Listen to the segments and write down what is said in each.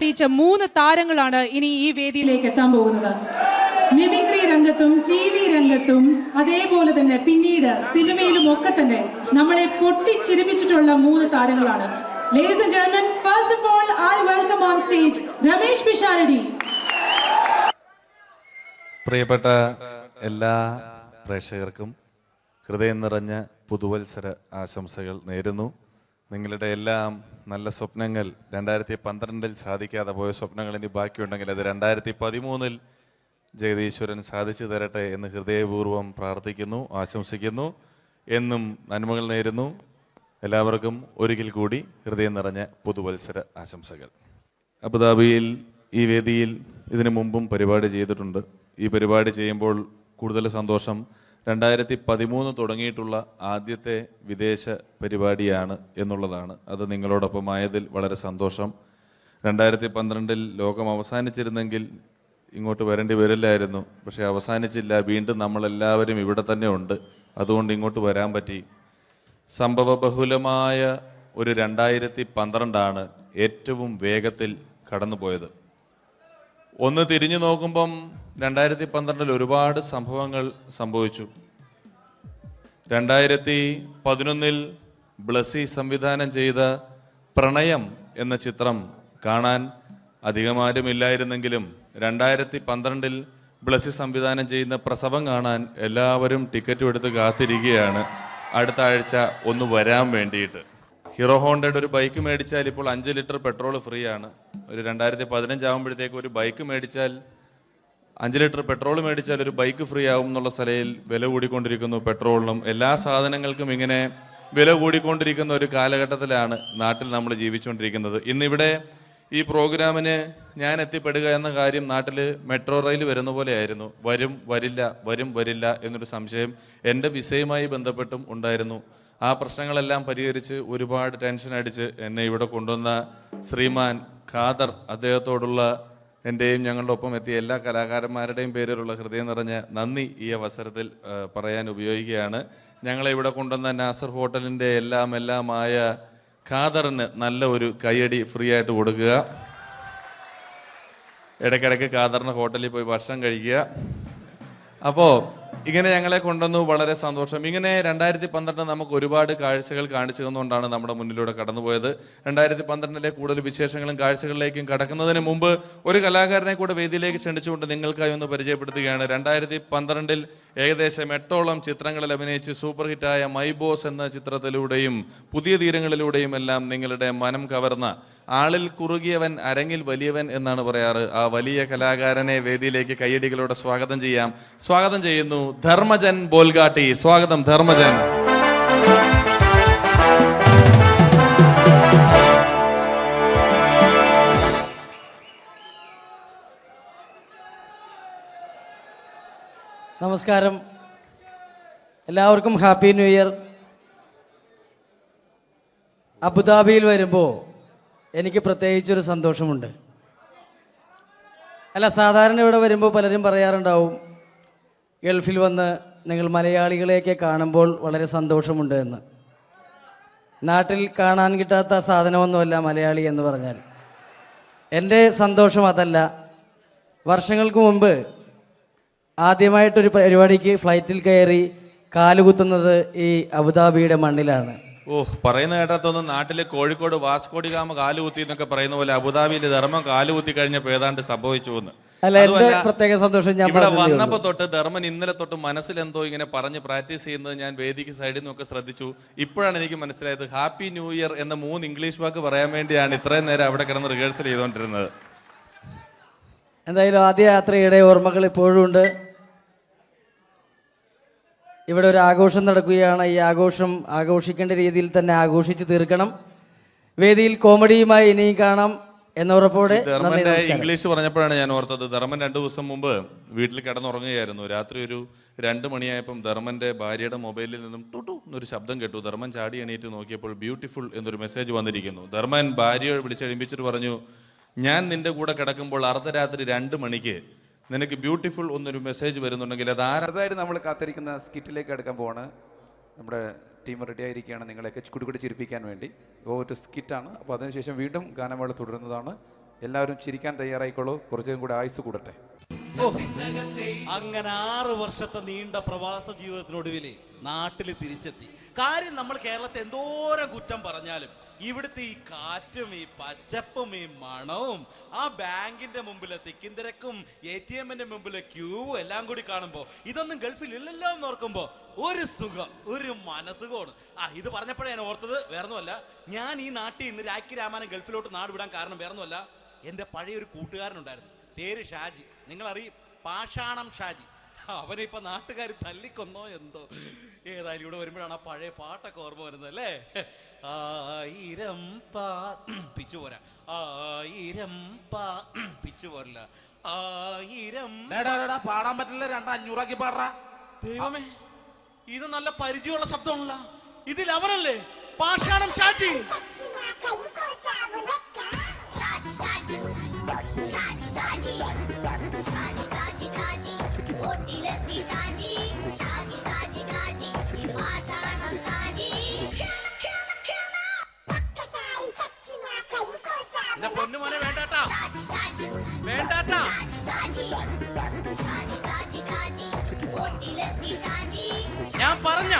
പൊട്ടിച്ച 3 താരങ്ങളാണ് ഇനി ഈ വേദിയിലേക്ക് എത്താൻ പോകുന്നത്. മിമിക്രി രംഗത്തും TV രംഗത്തും അതേപോലെ തന്നെ പിന്നീട് സിനിമയിലും ഒക്കെ തന്നെ നമ്മളെ പൊട്ടിച്ചിരിപ്പിച്ചിട്ടുള്ള 3 താരങ്ങളാണ്. Ladies and gentlemen, first of all, I welcome on stage Ramesh Pisharadi. പ്രിയപ്പെട്ട എല്ലാ പ്രേക്ഷകർക്കും ഹൃദയം നിറഞ്ഞ പുതുവത്സര ആശംസകൾ നേരുന്നു. നിങ്ങളുടെ എല്ലാം നല്ല സ്വപ്നങ്ങൾ 2012 സാധിക്കാതെ പോയ സ്വപ്നങ്ങൾ ഇനി ബാക്കിയുണ്ടെങ്കിൽ അത് 2013 ജഗദീശ്വരൻ സാധിച്ചു തരട്ടെ എന്ന് ഹൃദയപൂർവ്വം പ്രാർത്ഥിക്കുന്നു, ആശംസിക്കുന്നു. എന്നും നന്മകൾ നേരുന്നു. എല്ലാവർക്കും ഒരിക്കൽ കൂടി ഹൃദയം നിറഞ്ഞ പുതുവത്സര ആശംസകൾ. അബുദാബിയിൽ ഈ വേദിയിൽ ഇതിനു മുമ്പും പരിപാടി ചെയ്തിട്ടുണ്ട്. ഈ പരിപാടി ചെയ്യുമ്പോൾ കൂടുതൽ സന്തോഷം 2013 തുടങ്ങിയിട്ടുള്ള ആദ്യത്തെ വിദേശ പരിപാടിയാണ് എന്നുള്ളതാണ്. അത് നിങ്ങളോടൊപ്പം ആയതിൽ വളരെ സന്തോഷം. 2012 ലോകം അവസാനിച്ചിരുന്നെങ്കിൽ ഇങ്ങോട്ട് വരേണ്ടി വരില്ലായിരുന്നു. പക്ഷേ അവസാനിച്ചില്ല. വീണ്ടും നമ്മളെല്ലാവരും ഇവിടെ തന്നെ ഉണ്ട്. അതുകൊണ്ട് ഇങ്ങോട്ട് വരാൻ പറ്റി. സംഭവബഹുലമായ ഒരു 2012 ഏറ്റവും വേഗത്തിൽ കടന്നുപോയത്. ഒന്ന് തിരിഞ്ഞു നോക്കുമ്പം 2012 ഒരുപാട് സംഭവങ്ങൾ സംഭവിച്ചു. 2011 ബ്ലസി സംവിധാനം ചെയ്ത പ്രണയം എന്ന ചിത്രം കാണാൻ അധികമാരുമില്ലായിരുന്നെങ്കിലും 2012 ബ്ലസി സംവിധാനം ചെയ്യുന്ന പ്രസവം കാണാൻ എല്ലാവരും ടിക്കറ്റും എടുത്ത് കാത്തിരിക്കുകയാണ് അടുത്ത ആഴ്ച ഒന്ന് വരാൻ വേണ്ടിയിട്ട്. ഹീറോ ഹോണ്ടയുടെ ഒരു ബൈക്ക് മേടിച്ചാൽ ഇപ്പോൾ 5 ലിറ്റർ പെട്രോൾ ഫ്രീ ആണ്. ഒരു 2015 ആകുമ്പോഴത്തേക്ക് ഒരു ബൈക്ക് മേടിച്ചാൽ 5 ലിറ്റർ പെട്രോൾ മേടിച്ചാൽ ഒരു ബൈക്ക് ഫ്രീ ആവും എന്നുള്ള സ്ഥലയിൽ വില കൂടിക്കൊണ്ടിരിക്കുന്നു. പെട്രോളിനും എല്ലാ സാധനങ്ങൾക്കും ഇങ്ങനെ വില കൂടിക്കൊണ്ടിരിക്കുന്ന ഒരു കാലഘട്ടത്തിലാണ് നാട്ടിൽ നമ്മൾ ജീവിച്ചുകൊണ്ടിരിക്കുന്നത്. ഇന്നിവിടെ ഈ പ്രോഗ്രാമിന് ഞാൻ എത്തിപ്പെടുക എന്ന കാര്യം നാട്ടിൽ മെട്രോ റെയിൽ വരുന്ന പോലെ ആയിരുന്നു. വരും വരില്ല എന്നൊരു സംശയം എൻ്റെ വിസയുമായി ബന്ധപ്പെട്ടും ഉണ്ടായിരുന്നു. ആ പ്രശ്നങ്ങളെല്ലാം പരിഹരിച്ച് ഒരുപാട് ടെൻഷൻ അടിച്ച് എന്നെ ഇവിടെ കൊണ്ടുവന്ന ശ്രീമാൻ ഖാദർ, അദ്ദേഹത്തോടുള്ള എൻ്റെയും ഞങ്ങളുടെ ഒപ്പം എത്തിയ എല്ലാ കലാകാരന്മാരുടെയും പേരിലുള്ള ഹൃദയം നിറഞ്ഞ നന്ദി ഈ അവസരത്തിൽ പറയാൻ ഉപയോഗിക്കുകയാണ്. ഞങ്ങളെ ഇവിടെ കൊണ്ടുവന്ന നാസർ ഹോട്ടലിൻ്റെ എല്ലാമായ ഖാദറിന് നല്ല ഒരു കയ്യടി ഫ്രീ ആയിട്ട് കൊടുക്കുക. ഇടയ്ക്കിടയ്ക്ക് ഖാദറിന് ഹോട്ടലിൽ പോയി ഭക്ഷണം കഴിക്കുക. അപ്പോൾ ഇങ്ങനെ ഞങ്ങളെ കൊണ്ടുവന്നു, വളരെ സന്തോഷം. ഇങ്ങനെ 2012 നമുക്ക് ഒരുപാട് കാഴ്ചകൾ കാണിച്ചു തന്നുകൊണ്ടാണ് നമ്മുടെ മുന്നിലൂടെ കടന്നുപോയത്. 2012 കൂടുതൽ വിശേഷങ്ങളും കാഴ്ചകളിലേക്കും കടക്കുന്നതിന് മുമ്പ് ഒരു കലാകാരനെ കൂടെ വേദിയിലേക്ക് ക്ഷണിച്ചുകൊണ്ട് നിങ്ങൾക്കായി ഒന്ന് പരിചയപ്പെടുത്തുകയാണ്. 2012 ഏകദേശം 8ഓളം ചിത്രങ്ങളിൽ അഭിനയിച്ച് സൂപ്പർ ഹിറ്റായ മൈ ബോസ് എന്ന ചിത്രത്തിലൂടെയും പുതിയ തീരങ്ങളിലൂടെയും എല്ലാം നിങ്ങളുടെ മനം കവർന്ന, ആളിൽ കുറുകിയവൻ അരങ്ങിൽ വലിയവൻ എന്നാണ് പറയാറ്, ആ വലിയ കലാകാരനെ വേദിയിലേക്ക് കയ്യടികളോടെ സ്വാഗതം ചെയ്യാം. സ്വാഗതം ചെയ്യുന്നു ധർമ്മജൻ ബോൽഗാട്ടി. സ്വാഗതം ധർമ്മജൻ. നമസ്കാരം, എല്ലാവർക്കും ഹാപ്പി ന്യൂ ഇയർ. അബുദാബിയിൽ വരുമ്പോൾ എനിക്ക് പ്രത്യേകിച്ചൊരു സന്തോഷമുണ്ട്. അല്ല, സാധാരണ ഇവിടെ വരുമ്പോൾ പലരും പറയാറുണ്ടാവും, ഗൾഫിൽ വന്ന് നിങ്ങൾ മലയാളികളെയൊക്കെ കാണുമ്പോൾ വളരെ സന്തോഷമുണ്ട് എന്ന്. നാട്ടിൽ കാണാൻ കിട്ടാത്ത സാധനമൊന്നുമല്ല മലയാളി എന്ന് പറഞ്ഞാൽ. എൻ്റെ സന്തോഷം അതല്ല. വർഷങ്ങൾക്ക് മുമ്പ് ആദ്യമായിട്ടൊരു പരിപാടിക്ക് ഫ്ലൈറ്റിൽ കയറി കാലുകുത്തുന്നത് ഈ അബുദാബിയുടെ മണ്ണിലാണ്. പറയുന്ന കേട്ടതൊന്നും നാട്ടിലെ കോഴിക്കോട് വാസ്കോടി ഗാമ കാലുകുത്തി എന്നൊക്കെ പറയുന്ന പോലെ അബുദാബിയിൽ ധർമ്മം കാലുകുത്തി കഴിഞ്ഞപ്പോൾ ഏതാണ്ട് സംഭവിച്ചു എന്ന്. പ്രത്യേക സന്തോഷം. ഞാൻ ഇവിടെ വന്നപ്പോ തൊട്ട് ധർമ്മൻ ഇന്നലെ തൊട്ട് മനസ്സിലെന്തോ ഇങ്ങനെ പറഞ്ഞ് പ്രാക്ടീസ് ചെയ്യുന്നത് ഞാൻ വേദിക്ക് സൈഡിൽ നിന്നൊക്കെ ശ്രദ്ധിച്ചു. ഇപ്പോഴാണ് എനിക്ക് മനസ്സിലായത് ഹാപ്പി ന്യൂ ഇയർ എന്ന 3 ഇംഗ്ലീഷ് വാക്ക് പറയാൻ വേണ്ടിയാണ് ഇത്രയും നേരം അവിടെ കിടന്ന് റിഹേഴ്സൽ ചെയ്തുകൊണ്ടിരുന്നത്. എന്തായാലും ആദ്യ യാത്രയുടെ ഓർമ്മകൾ ഇപ്പോഴും ഉണ്ട്. ഇവിടെ ഒരു ആഘോഷം നടക്കുകയാണ്. ഈ ആഘോഷം ആഘോഷിക്കേണ്ട രീതിയിൽ തന്നെ ആഘോഷിച്ച് തീർക്കണം. വേദിയിൽ കോമഡിയുമായി ഇനിയും കാണാം എന്നുറപ്പോടെ. ഇംഗ്ലീഷ് പറഞ്ഞപ്പോഴാണ് ഞാൻ ഓർത്തത്, ധർമ്മൻ 2 ദിവസം മുമ്പ് വീട്ടിൽ കിടന്നുറങ്ങുകയായിരുന്നു. രാത്രി ഒരു 2 മണിയായപ്പം ധർമ്മന്റെ ഭാര്യയുടെ മൊബൈലിൽ നിന്നും ടുട്ടു എന്നൊരു ശബ്ദം കേട്ടു. ധർമ്മൻ ചാടി എണീറ്റ് നോക്കിയപ്പോൾ ബ്യൂട്ടിഫുൾ എന്നൊരു മെസ്സേജ് വന്നിരിക്കുന്നു. ധർമ്മൻ ഭാര്യയെ വിളിച്ചെഴുപ്പിച്ചിട്ട് പറഞ്ഞു, ഞാൻ നിന്റെ കൂടെ കിടക്കുമ്പോൾ അർദ്ധരാത്രി 2 മണിക്ക് നിനക്ക് ബ്യൂട്ടിഫുൾ ഒന്നൊരു മെസ്സേജ് വരുന്നുണ്ടെങ്കിൽ അത് ആരായിട്ട് നമ്മൾ കാത്തിരിക്കുന്ന സ്കിറ്റിലേക്ക് എടുക്കാൻ പോവാണ്. നമ്മുടെ ടീം റെഡി ആയിരിക്കുകയാണ് നിങ്ങളെയൊക്കെ കുടികുടി ചിരിപ്പിക്കാൻ വേണ്ടി. ഒരു സ്കിറ്റാണ്. അപ്പോൾ അതിനുശേഷം വീണ്ടും ഗാനമേള തുടരുന്നതാണ്. എല്ലാവരും ചിരിക്കാൻ തയ്യാറായിക്കോളൂ. കുറച്ചും കൂടെ ആയുസ് കൂടട്ടെ. ഓ, അങ്ങനെ 6 വർഷത്തെ നീണ്ട പ്രവാസ ജീവിതത്തിനൊടുവിൽ നാട്ടിൽ തിരിച്ചെത്തി. കാര്യം നമ്മൾ കേരളത്തെ എന്തോരം കുറ്റം പറഞ്ഞാലും ഇവിടുത്തെ ഈ കാറ്റും ഈ പച്ചപ്പും ഈ മണവും ആ ബാങ്കിന്റെ മുമ്പിലെ തിക്കും തിരക്കും ATM-ന്റെ മുമ്പിലെ ക്യൂവും എല്ലാം കൂടി കാണുമ്പോൾ ഇതൊന്നും ഗൾഫിൽ ഇല്ലല്ലോ എന്ന് ഓർക്കുമ്പോൾ ഒരു സുഖം, ഒരു മനസുഖമാണ്. ഇത് പറഞ്ഞപ്പോഴേ ഞാൻ ഓർത്തത് വേറൊന്നുമല്ല, ഞാൻ ഈ നാട്ടിൽ നിന്ന് രാഖി രാമാനം ഗൾഫിലോട്ട് നാട് വിടാൻ കാരണം വേറൊന്നുമല്ല, എൻ്റെ പഴയൊരു കൂട്ടുകാരനുണ്ടായിരുന്നു, പേര് ഷാജി. നിങ്ങളറിയും, പാഷാണം ഷാജി. അവനെ ഇപ്പൊ നാട്ടുകാർ തല്ലിക്കൊന്നോ എന്തോ. ഏതായാലും ഇവിടെ വരുമ്പോഴാണ് ആ പഴയ പാട്ടൊക്കെ ഓർമ്മ വരുന്നത് അല്ലേ. 1000 പിച്ചു പോരാ, 1000 പിച്ചു പോരില്ല, 1000 പാടാൻ പറ്റില്ല. 500 പാടാ. ദൈവമേ, ഇത് നല്ല പരിചയമുള്ള ശബ്ദമാണല്ലോ. ഇതിൽ അവനല്ലേ പാഷാണം ഷാജി? പൊന്നുമോനെ വേണ്ടാട്ടാ, വേണ്ടാട്ടാ. ഞാൻ പറഞ്ഞ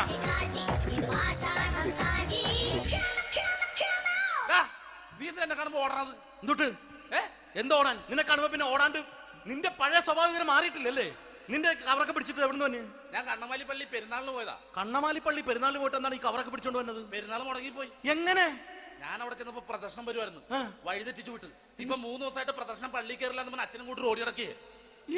നീ എന്താ കാണുമ്പോ ഓടാത്? എന്തൊട്ട് എന്തോടാൻ? നിന്നെ കാണുമ്പോ പിന്നെ ഓടാണ്ട് നിന്റെ പഴയ സ്വഭാവം മാറിയിട്ടില്ലല്ലേ? നിന്റെ കവറൊക്കെ പിടിച്ചിട്ട് എവിടുന്ന് തന്നെ? ഞാൻ കണ്ണമാലി പള്ളി പെരുന്നാളിന് പോയതാ. കണ്ണമാലിപ്പള്ളി പെരുന്നാളിന് പോയിട്ട് എന്താണ് ഈ കവറൊക്കെ പിടിച്ചോണ്ട് വന്നത്? പെരുന്നാൾ മുടങ്ങിപ്പോയി. എങ്ങനെ? ഞാൻ അവിടെ ചെന്നപ്പോ പ്രദർശനം വരുമായിരുന്നു, വഴിതെറ്റിച്ചു വിട്ട്. ഇപ്പൊ 3 ദിവസമായിട്ട് പ്രദർശനം പള്ളി കയറില്ല എന്ന് അച്ഛനും കൂട്ടി ഓടി ഇറക്കിയേ.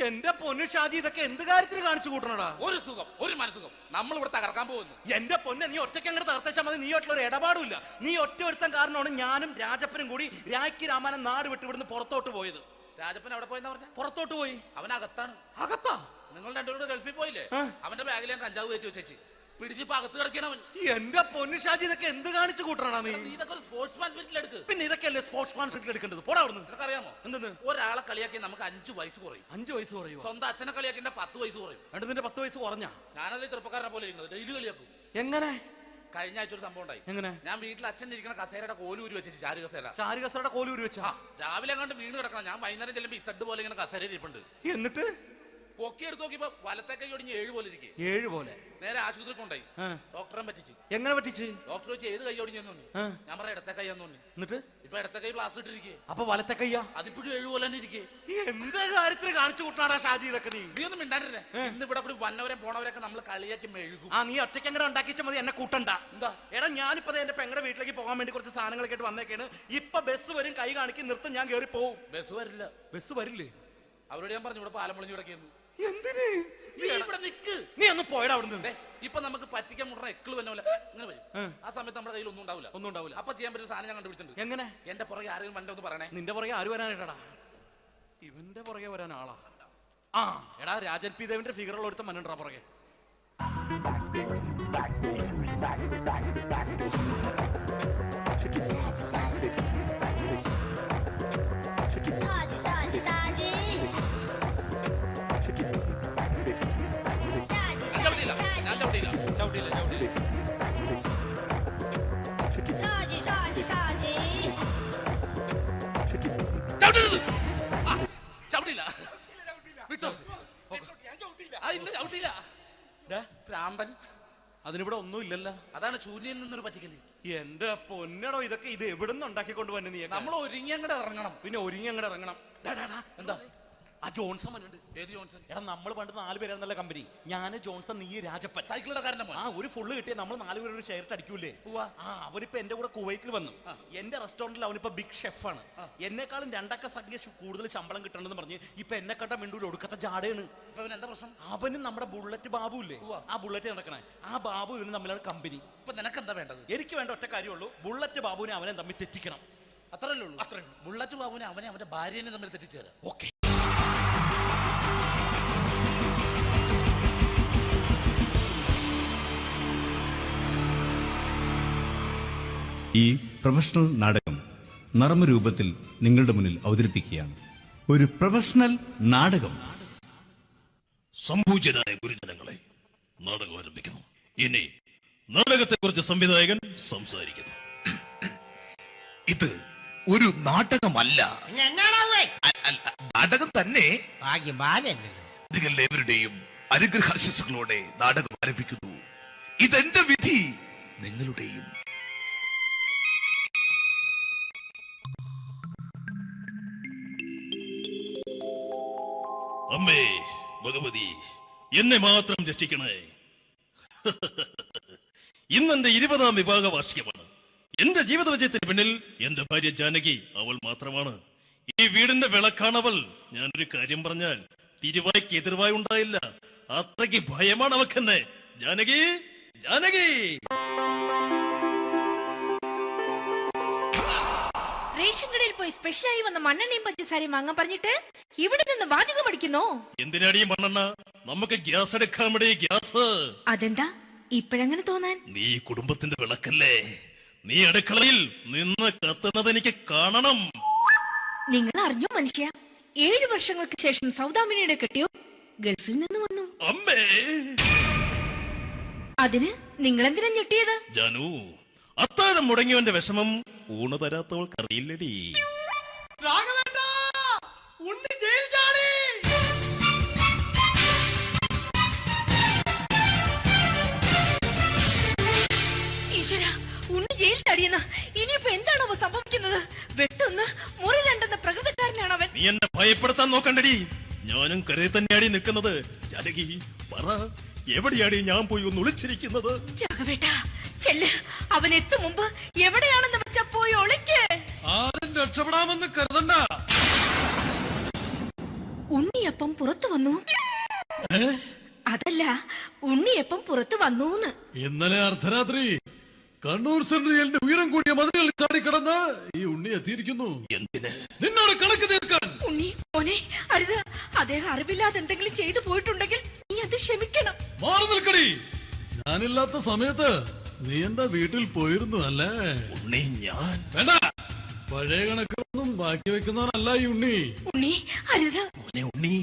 എന്റെ പൊന്നു ഷാജി, ഇതൊക്കെ എന്ത് കാര്യത്തിന് കാണിച്ചു കൂട്ടണടാ? ഒരു സുഖം, ഒരു മനസുഖം. നമ്മൾ ഇവിടെ തകർക്കാൻ പോകുന്നു. എന്റെ പൊന്നെ, നീ ഒറ്റയ്ക്ക് അങ്ങോട്ട് തകർത്തേച്ചാൽ മതി. നീ ഒറ്റ ഒരു ഇടപാടില്ല. നീ ഒറ്റ ഒരുത്തൻ കാരണമാണ് ഞാനും രാജപ്പനും കൂടി രാഖി രാമാനം നാട് വിട്ട് ഇവിടുന്ന് പുറത്തോട്ട് പോയത്. രാജപ്പൻ എവിടെ പോയെന്നാ പറഞ്ഞ? പുറത്തോട്ട് പോയി. അവനകത്താണ്. അകത്താ? നിങ്ങൾ രണ്ടുപേരും ഗൾഫിൽ പോയില്ലേ? അവന്റെ ബാഗിൽ ഞാൻ കഞ്ചാവ് കയറ്റി വെച്ചേച്ച് പിടിച്ചിപ്പോ അകത്ത് കിടക്കണവൻ. എന്റെ പൊന്നു ഷാജി, ഇതൊക്കെ എന്ത് കാണിച്ചു കൂട്ടണ നീ? ഇതൊക്കെ ഒരു സ്പോർട്സ്മാൻ സ്പിരിറ്റിൽ എടുക്ക്. പിന്നെ ഇതൊക്കെയല്ലേ സ്പോർട്സ്മാൻ സ്പിരിറ്റിൽ എടുക്കേണ്ടത്? പോടാ അവിടുന്ന്. നിനക്കറിയാമോ എന്തെന്ന്? ഒരാളെ കളിയാക്കി നമുക്ക് 5 വയസ്സ് കുറയും. 5 വയസ്സ് കുറയും? സ്വന്തം അച്ഛനെ കളിയാക്കി 10 വയസ്സ് കുറയും. എന്നിട്ട് നിന്റെ 10 വയസ്സ് കുറഞ്ഞ? ഞാനത് ചെറുപ്പക്കാരനെ പോലെ ഇരിക്കുന്നത്, ഡെയിലി കളിയാക്കും. എങ്ങനെ? കഴിഞ്ഞ ആഴ്ച ഒരു സംഭവം ഉണ്ടായി. എങ്ങനെ? ഞാൻ വീട്ടിൽ അച്ഛൻ ഇരിക്കുന്ന കസേരയുടെ കോലൂരി വെച്ച്, ചാരു കസേര. ചാരു കസേരയുടെ കോലൂരി വെച്ചാ? രാവിലെ കണ്ട് വീണ് കിടക്കണം. ഞാൻ വൈകുന്നേരം ചെല്ലുമ്പോ ഇസഡ് പോലെ ഇങ്ങനെ കസേര ഇരിപ്പുണ്ട്. എന്നിട്ട് പൊക്കി എടുത്ത് നോക്കിയപ്പോ വലത്തെ കൈ ഒടിഞ്ഞ് 7 പോലെ ഇരിക്കും. 7 പോലെ? നേരെ ആശുപത്രി കൊണ്ടായി. ഡോക്ടറെ പറ്റിച്ച്. എങ്ങനെ പറ്റിച്ച്? ഡോക്ടർ വെച്ച് ഏത് കൈ ഒടിഞ്ഞെന്ന് തോന്നി. ഞാൻ പറയാം ഇടത്തെ കൈ എന്ന് തോന്നി. എന്നിട്ട് ഇപ്പൊ ഇടത്തെ കൈ പ്ലാസ്റ്റർ ഇട്ടിരിക്കേ. അപ്പൊ വലത്തെ കയ്യാ? അതിപ്പോഴും 7 പോലെ തന്നെ ഇരിക്കേ. എന്ത് കാര്യത്തിന് കാണിച്ചു കൂട്ടാടാ ഷാജി ഇതൊക്കെ? നീ ഒന്നും മിണ്ടാണ്ടിരുന്നേ. ഇന്ന് ഇവിടെ കൂടി വന്നവരെ പോണവരൊക്കെ നമ്മൾ കളിയാക്കി മെഴുകും. നീ ഒറ്റയ്ക്ക് അങ്ങനെ ഉണ്ടാക്കിച്ച മതി, എന്നെ കൂട്ടണ്ട. എന്താ? എടാ, ഞാനിപ്പോ എന്റെ പെങ്ങളുടെ വീട്ടിലേക്ക് പോകാൻ വേണ്ടി കുറച്ച് സാധനങ്ങളൊക്കെ ആയിട്ട് വന്നേക്കാണ്. ഇപ്പൊ ബസ് വരും, കൈ കാണിക്കും, നിർത്തും, ഞാൻ കയറി പോവും. ബസ് വരില്ല. ബസ് വരില്ലേ? അവരോട് ഞാൻ പറഞ്ഞു ഇവിടെ പാലം പൊളിഞ്ഞു കിടക്കുന്നു. എന്തിന്? ഇവിടെ നിക്ക്. നീ ഒന്ന് പോയടാ അവിടുന്ന്. ഇപ്പൊ നമുക്ക് പറ്റിക്കാൻ മുട എക്കിള് വന്ന പോലെ ഇങ്ങനെ വരും. ആ സമയത്ത് നമ്മുടെ കയ്യിൽ ഒന്നും ഉണ്ടാവില്ല. ഒന്നും ഉണ്ടാവില്ല. അപ്പൊ ചെയ്യാൻ പറ്റുന്ന സാധനം ഞാൻ കണ്ടുപിടിച്ചിട്ടുണ്ട്. എങ്ങനെ? എന്റെ പുറകെ ആരെങ്കിലും വണ്ടി ഒന്ന് പറയണേ. നിന്റെ പുറകെ ആര് വരാനായിട്ടാടാ? ഇവന്റെ പുറകെ വരാൻ ആളാ? എടാ, രാജൻ പി ദേവിന്റെ ഫിഗറുള്ള ഒരുത്ത മനുണ്ടാ പുറകെ. അതിനിവിടെ ഒന്നും ഇല്ലല്ലോ. അതാണ് ശൂന്യയിൽ നിന്നൊരു പറ്റിക്കല്. എന്റെ പൊന്നടോ, ഇതൊക്കെ ഇത് എവിടുന്ന് ഉണ്ടാക്കിക്കൊണ്ട് വന്നെ? നീ നമ്മൾ ഒരുങ്ങി അങ്ങോട്ട് ഇറങ്ങണം. പിന്നെ ഒരുങ്ങി അങ്ങോട്ട് ഇറങ്ങണം. എന്താ? ആ ജോൺസൺ മനുണ്ട്. ഏത് ജോൺസൺ? എടാ, നമ്മൾ പണ്ട് 4 പേരായിരുന്നല്ല കമ്പനി. ഞാന്, ജോൺസൺ, നീ, രാജപ്പൻ. സൈക്കിളുടെ കാരന്റെ മോൻ. ഒരു ഫുള്ള് കിട്ടിയ നമ്മൾ 4 പേര് ഒരു ഷെയർ അടിക്കൂലേ? അവനിപ്പോ എന്റെ കൂടെ കുവൈറ്റിൽ വന്നു. എന്റെ റെസ്റ്റോറന്റിൽ അവനിപ്പോ ബിഗ് ഷെഫാണ്. എന്നെക്കാളും 2 അക്ക സംഖ്യ കൂടുതൽ ശമ്പളം കിട്ടണമെന്ന് പറഞ്ഞ് ഇപ്പൊ എന്നെ കണ്ട മിണ്ടൂര് ഒടുക്കത്തെ ജാടയാണ്. എന്താ പ്രശ്നം? അവനും നമ്മുടെ ബുള്ളറ്റ് ബാബു ഇല്ലേ, ആ ബുള്ളറ്റ് നടക്കണേ, ആ ബാബു ഇവനും തമ്മിലാണ് കമ്പനി. ഇപ്പൊ നിനക്ക് എന്താ വേണ്ടത്? എനിക്ക് വേണ്ട ഒറ്റ കാര്യമുള്ളൂ, ബുള്ളറ്റ് ബാബുവിനെ അവനെ തമ്മിൽ തെറ്റിക്കണം. അത്രയല്ലേ ഉള്ളൂ? അത്രേ. ബുള്ളറ്റ് ബാബുവിനെ അവനെ അവന്റെ ഭാര്യനെ തമ്മിൽ തെറ്റിച്ചു തരാം. ഓക്കെ. ഈ പ്രൊഫഷണൽ നാടകം നർമ്മരൂപത്തിൽ നിങ്ങളുടെ മുന്നിൽ അവതരിപ്പിക്കുകയാണ്. ഒരു പ്രൊഫഷണൽ നാടകം. സംപൂജ്യരായ ഗുരുജനങ്ങളെ, നാടകം ആരംഭിക്കുന്നു. ഇനി നാടകത്തെ കുറിച്ച് സംവിധായകൻ സംസാരിക്കുന്നു. ഇത് ഒരു നാടകമല്ല. അല്ല, നാടകം തന്നെ. നിങ്ങളെവരുടെയും അനുഗ്രഹാശിസുകളോടെ നാടകം ആരംഭിക്കുന്നു. ഇതെന്റെ വിധി, നിങ്ങളുടെയും. അമ്മേ ഭഗവതി, എന്നെ മാത്രം രക്ഷിക്കണേ. ഇന്നെന്റെ 20ാം വിവാഹ വാർഷികമാണ്. എന്റെ ജീവിത വിജയത്തിന് പിന്നിൽ എന്റെ ഭാര്യ ജാനകി അവൾ മാത്രമാണ്. ഈ വീടിന്റെ വിളക്കാണവൾ. ഞാനൊരു കാര്യം പറഞ്ഞാൽ തിരുവായ്ക്ക് എതിർവായി ഉണ്ടായില്ല. അത്രയ്ക്ക് ഭയമാണ് അവക്കെന്നെ. ജാനകി, ജാനകി. റേഷൻ കടയിൽ പോയി സ്പെഷ്യലായി വന്ന മണ്ണെണ്ണയും പഞ്ചസാരയും വാങ്ങാൻ പറഞ്ഞിട്ട് ഇവിടെ നിന്ന് വാചകം അടിക്കുന്നോ? എന്തിനാടി മണ്ണെണ്ണ? നമുക്ക് ഗ്യാസ് എടുക്കാൻ വേണ്ടി ഗ്യാസ്. അതെന്താ ഇപ്പോഴങ്ങനെ തോന്നാൻ? നീ കുടുംബത്തിന്റെ വിളക്കല്ലേ. നീ അടുക്കളയിൽ നിന്ന് കത്തുന്നത് എനിക്ക് കാണണം. നിങ്ങൾ അറിഞ്ഞോ മനുഷ്യ, 7 വർഷങ്ങൾക്ക് ശേഷം സൗദാമിനിയുടെ കെട്ടിയോ ഗൾഫിൽ നിന്ന് വന്നു. അമ്മേ, അതിന് നിങ്ങൾ എന്തിനാ ഞെട്ടിയത്? ജാനു, അത്താഴം മുടങ്ങിയവന്റെ വിഷമം ഊണ് തരാത്തവൾക്കറിയില്ലടി. ഈശ്വര, ഉണ്ണി ജയിൽ ചാടിയെന്ന. ഇനിയിപ്പോ എന്താണോ സംഭവിക്കുന്നത്? വെട്ടൊന്ന് മുറി രണ്ടെന്ന പ്രകൃതക്കാരനാണ് അവൻ. നീ എന്നെ ഭയപ്പെടുത്താൻ നോക്കണ്ടടി. ഞാനും കരയിൽ തന്നെയാടി നിൽക്കുന്നത്. ജാനകി, പറ, എവിടെയാടി ഞാൻ പോയി ഒന്ന് ഒളിച്ചിരിക്കുന്നത്? രാഘവേട്ട, ചെല്ല്. അവൻ എത്തും മുമ്പ് എവിടെയാണെന്ന് വെച്ചാ പോയി ഒളിക്ക്. ആരും രക്ഷപ്പെടാമെന്ന് കരുതണ്ട. ഉണ്ണിയപ്പം പുറത്തു വന്നു. അതല്ല, ഉണ്ണിയപ്പം പുറത്തു വന്നൂന്ന്. ഇന്നലെ അർദ്ധരാത്രി കണ്ണൂർ സെൻട്രലിന്റെ ഉയരം കൂടിയ മതിലുകളിൽ ചാടിക്കിടന്ന് ഈ ഉണ്ണി എത്തിയിരിക്കുന്നു. എന്തിന്? നിന്നോട് കണക്ക് തീർക്കാൻ. ഉണ്ണി മോനെ, അരുത്. അദ്ദേഹം അറിവില്ലാതെ എന്തെങ്കിലും ചെയ്തു പോയിട്ടുണ്ടെങ്കിൽ നീ അത് ക്ഷമിക്കണം. മാറി നിൽക്കടി. ഞാനില്ലാത്ത സമയത്ത് നീ എന്റെ വീട്ടിൽ പോയിരുന്നു അല്ലേ? ഉണ്ണി, ഞാൻ വേണ്ട. പഴയ കണക്കൊന്നും ബാക്കി വെക്കുന്നവനല്ല ഈ ഉണ്ണി. ഉണ്ണി, അരുത്. മോനെ ഉണ്ണി.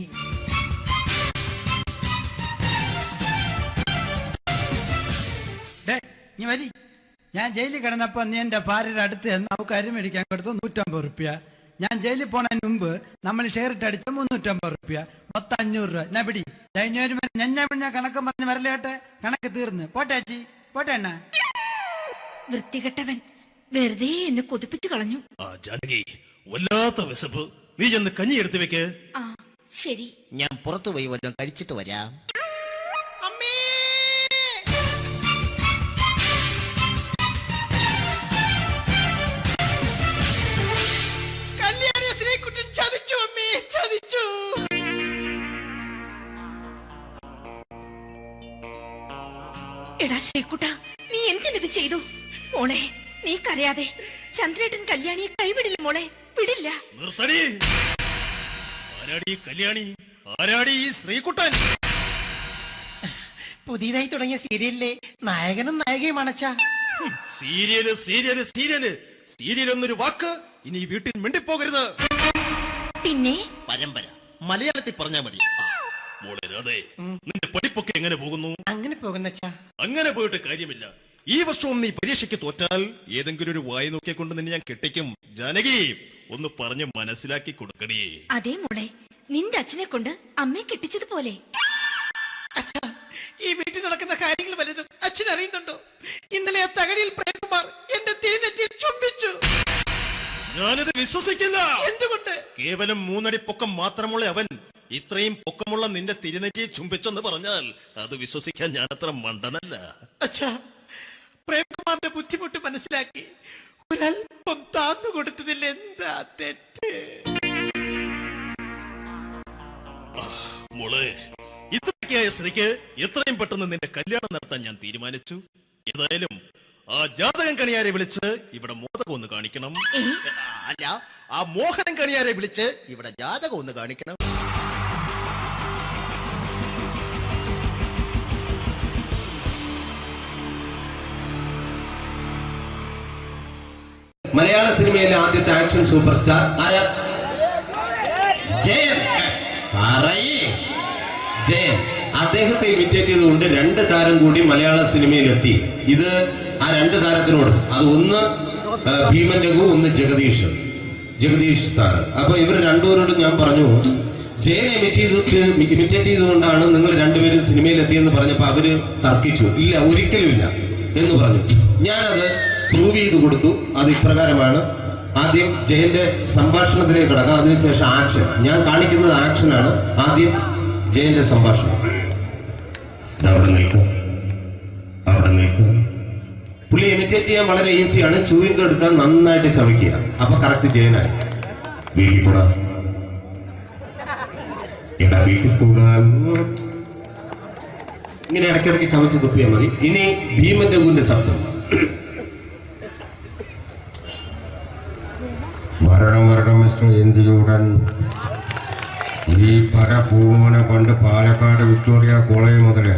ഞാൻ ജയിലിൽ കിടന്നപ്പോ നീ എന്റെ ഭാര്യയുടെ അടുത്ത് നമുക്ക് അരി മേടിക്കാൻ കൊടുത്തു 150 റുപ്യ. ഞാൻ ജയിലിൽ പോണതിന് മുമ്പ് നമ്മൾ ഷെയർ ഇട്ട് അടിച്ച 350 റുപ്യ, മൊത്തം 500 രൂപ. ഞാൻ പിടി ഞാൻ കണക്ക് പറഞ്ഞ് വരലേട്ടെ. കണക്ക് തീർന്ന് പോട്ടെ ചേച്ചി, പോട്ടെ അണ്ണ. വൃത്തികെട്ടവൻ വെറുതെ എന്നെ കൊതിപ്പിച്ചു കളഞ്ഞു. ആ ജാനകി, വല്ലാത്ത വിശപ്പ്. നീ ചെന്ന് കഞ്ഞി എടുത്തു വെക്ക്. ആ ശരി. ഞാൻ പുറത്തു പോയി വല്ലതും കഴിച്ചിട്ട് വരാം. എടാ ശ്രീകുട്ട, നീ എന്തിനിത് ചെയ്തു? മോളെ, നീ കരയാതെ. ചന്ദ്രേട്ടൻ കല്യാണിയെ കൈവിടില്ല മോളെ, വിടില്ല. നിർത്തടി. ആരാടി കല്യാണി? ആരാടി ഈ ശ്രീകുട്ടൻ? പുതിയതായി തുടങ്ങിയ സീരിയലിലെ നായകനും നായികയും അണച്ചാ. സീരിയല് സീരിയല് സീരിയല് സീരിയൽ എന്നൊരു വാക്ക് ഇനി ഈ വീട്ടിൽ മിണ്ടിപ്പോകരുത്. പിന്നെ പരമ്പര മലയാളത്തിൽ പറഞ്ഞാ മതി. മോളെ രാധേ, നിന്റെ പഠിപ്പൊക്കെ എങ്ങനെ പോകുന്നു? അങ്ങനെ പോകുന്നച്ചാ. അങ്ങനെ പോയിട്ട് കാര്യമില്ല. ഈ വർഷവും നീ പരീക്ഷയ്ക്ക് തോറ്റാൽ ഏതെങ്കിലും ഒരു വായി നോക്കിക്കൊണ്ട് നിന്നെ ഞാൻ കെട്ടിക്കും. ജാനകി, ഒന്ന് പറഞ്ഞ് മനസ്സിലാക്കി കൊടുക്കണേ. അതേ മോളെ, നിന്റെ അച്ഛനെ കൊണ്ട് അമ്മയെ കെട്ടിച്ചതുപോലെ. അച്ഛാ, ഈ വീട്ടിൽ നടക്കുന്ന കാര്യങ്ങൾ വലുതും അച്ഛൻ അറിയുന്നുണ്ടോ? ഇന്നലെ ആ തകഴിയിൽ പ്രേംകുമാർ എന്റെ തിരുനെറ്റിയിൽ ചുംബിച്ചു. ഞാനിത് വിശ്വസിക്കില്ല. എന്തുകൊണ്ട്? കേവലം 3 അടി പൊക്കം മാത്രമുള്ള അവൻ ഇത്രയും പൊക്കമുള്ള നിന്റെ തിരുനെറ്റിയെ ചുംബിച്ചെന്ന് പറഞ്ഞാൽ അത് വിശ്വസിക്കാൻ ഞാൻ അത്ര മണ്ടനല്ല. അച്ഛാ, പ്രേംകുമാറിന്റെ ബുദ്ധിമുട്ട് മനസ്സിലാക്കി ഒരല്പം താന്നു കൊടുത്തതിൽ എന്താ തെറ്റ്? മോളെ, ഇത്രയ്ക്കായ സ്ത്രീക്ക് എത്രയും പെട്ടെന്ന് നിന്റെ കല്യാണം നടത്താൻ ഞാൻ തീരുമാനിച്ചു. ഏതായാലും ആ ജാതകം കണിയാരെ വിളിച്ച് ഇവിടെ മോദകം ഒന്ന് കാണിക്കണം. അല്ല, ആ മോഹനം കണിയാരെ വിളിച്ച് ഇവിടെ ജാതകം ഒന്ന് കാണിക്കണം. മലയാള സിനിമയിലെ ആദ്യത്തെ ആക്ഷൻ സൂപ്പർ സ്റ്റാർ ആരാ? ജയൻ. ജയൻ. അദ്ദേഹത്തെ ഇമിറ്റേറ്റ് ചെയ്തുകൊണ്ട് 2 താരം കൂടി മലയാള സിനിമയിലെത്തി. ഇത് ആ 2 താരത്തിനോട്, അത് ഒന്ന് ഭീമൻ രഘു, ഒന്ന് ജഗദീഷ്. ജഗദീഷ് സാർ. അപ്പൊ ഇവർ രണ്ടുപേരോടും ഞാൻ പറഞ്ഞു, ജയനെ ഇമിറ്റേറ്റ് ചെയ്തുകൊണ്ടാണ് നിങ്ങൾ രണ്ടുപേരും സിനിമയിൽ എത്തിയെന്ന് പറഞ്ഞപ്പോൾ അവര് തർക്കിച്ചു. ഇല്ല, ഒരിക്കലുമില്ല എന്ന് പറഞ്ഞു. ഞാനത് പ്രൂവ് ചെയ്ത് കൊടുത്തു. അത് ഇപ്രകാരമാണ്. ആദ്യം ജയന്റെ സംഭാഷണത്തിലേക്ക് കിടക്കാം, അതിനുശേഷം ആക്ഷൻ. ഞാൻ കാണിക്കുന്നത് ആക്ഷനാണ്. ആദ്യം ജയന്റെ സംഭാഷണം. അവിടെ നിൽക്കും, അവിടെ നിൽക്കും. പുള്ളി ഇമിറ്റേറ്റ് ചെയ്യാൻ വളരെ ഈസിയാണ്. ചൂയിങ് എടുക്കാൻ നന്നായിട്ട് ചവയ്ക്കുക. അപ്പൊ കറക്റ്റ് ജയനായി. വീട്ടിൽ പോടാ, എടാ വീട്ടിൽ പോകാൻ. ഇങ്ങനെ ഇടയ്ക്കിടയ്ക്ക് ചവച്ച് തുപ്പിയാൽ മതി. ഇനി ഭീമന്റെ ഊരിന്റെ ശബ്ദം. വരണം വരണം മിസ്റ്റർ എന്തിലൂടൻ. ഈ പരപൂമനെ കൊണ്ട് പാലക്കാട് വിക്ടോറിയ കോളേജ് മുതല്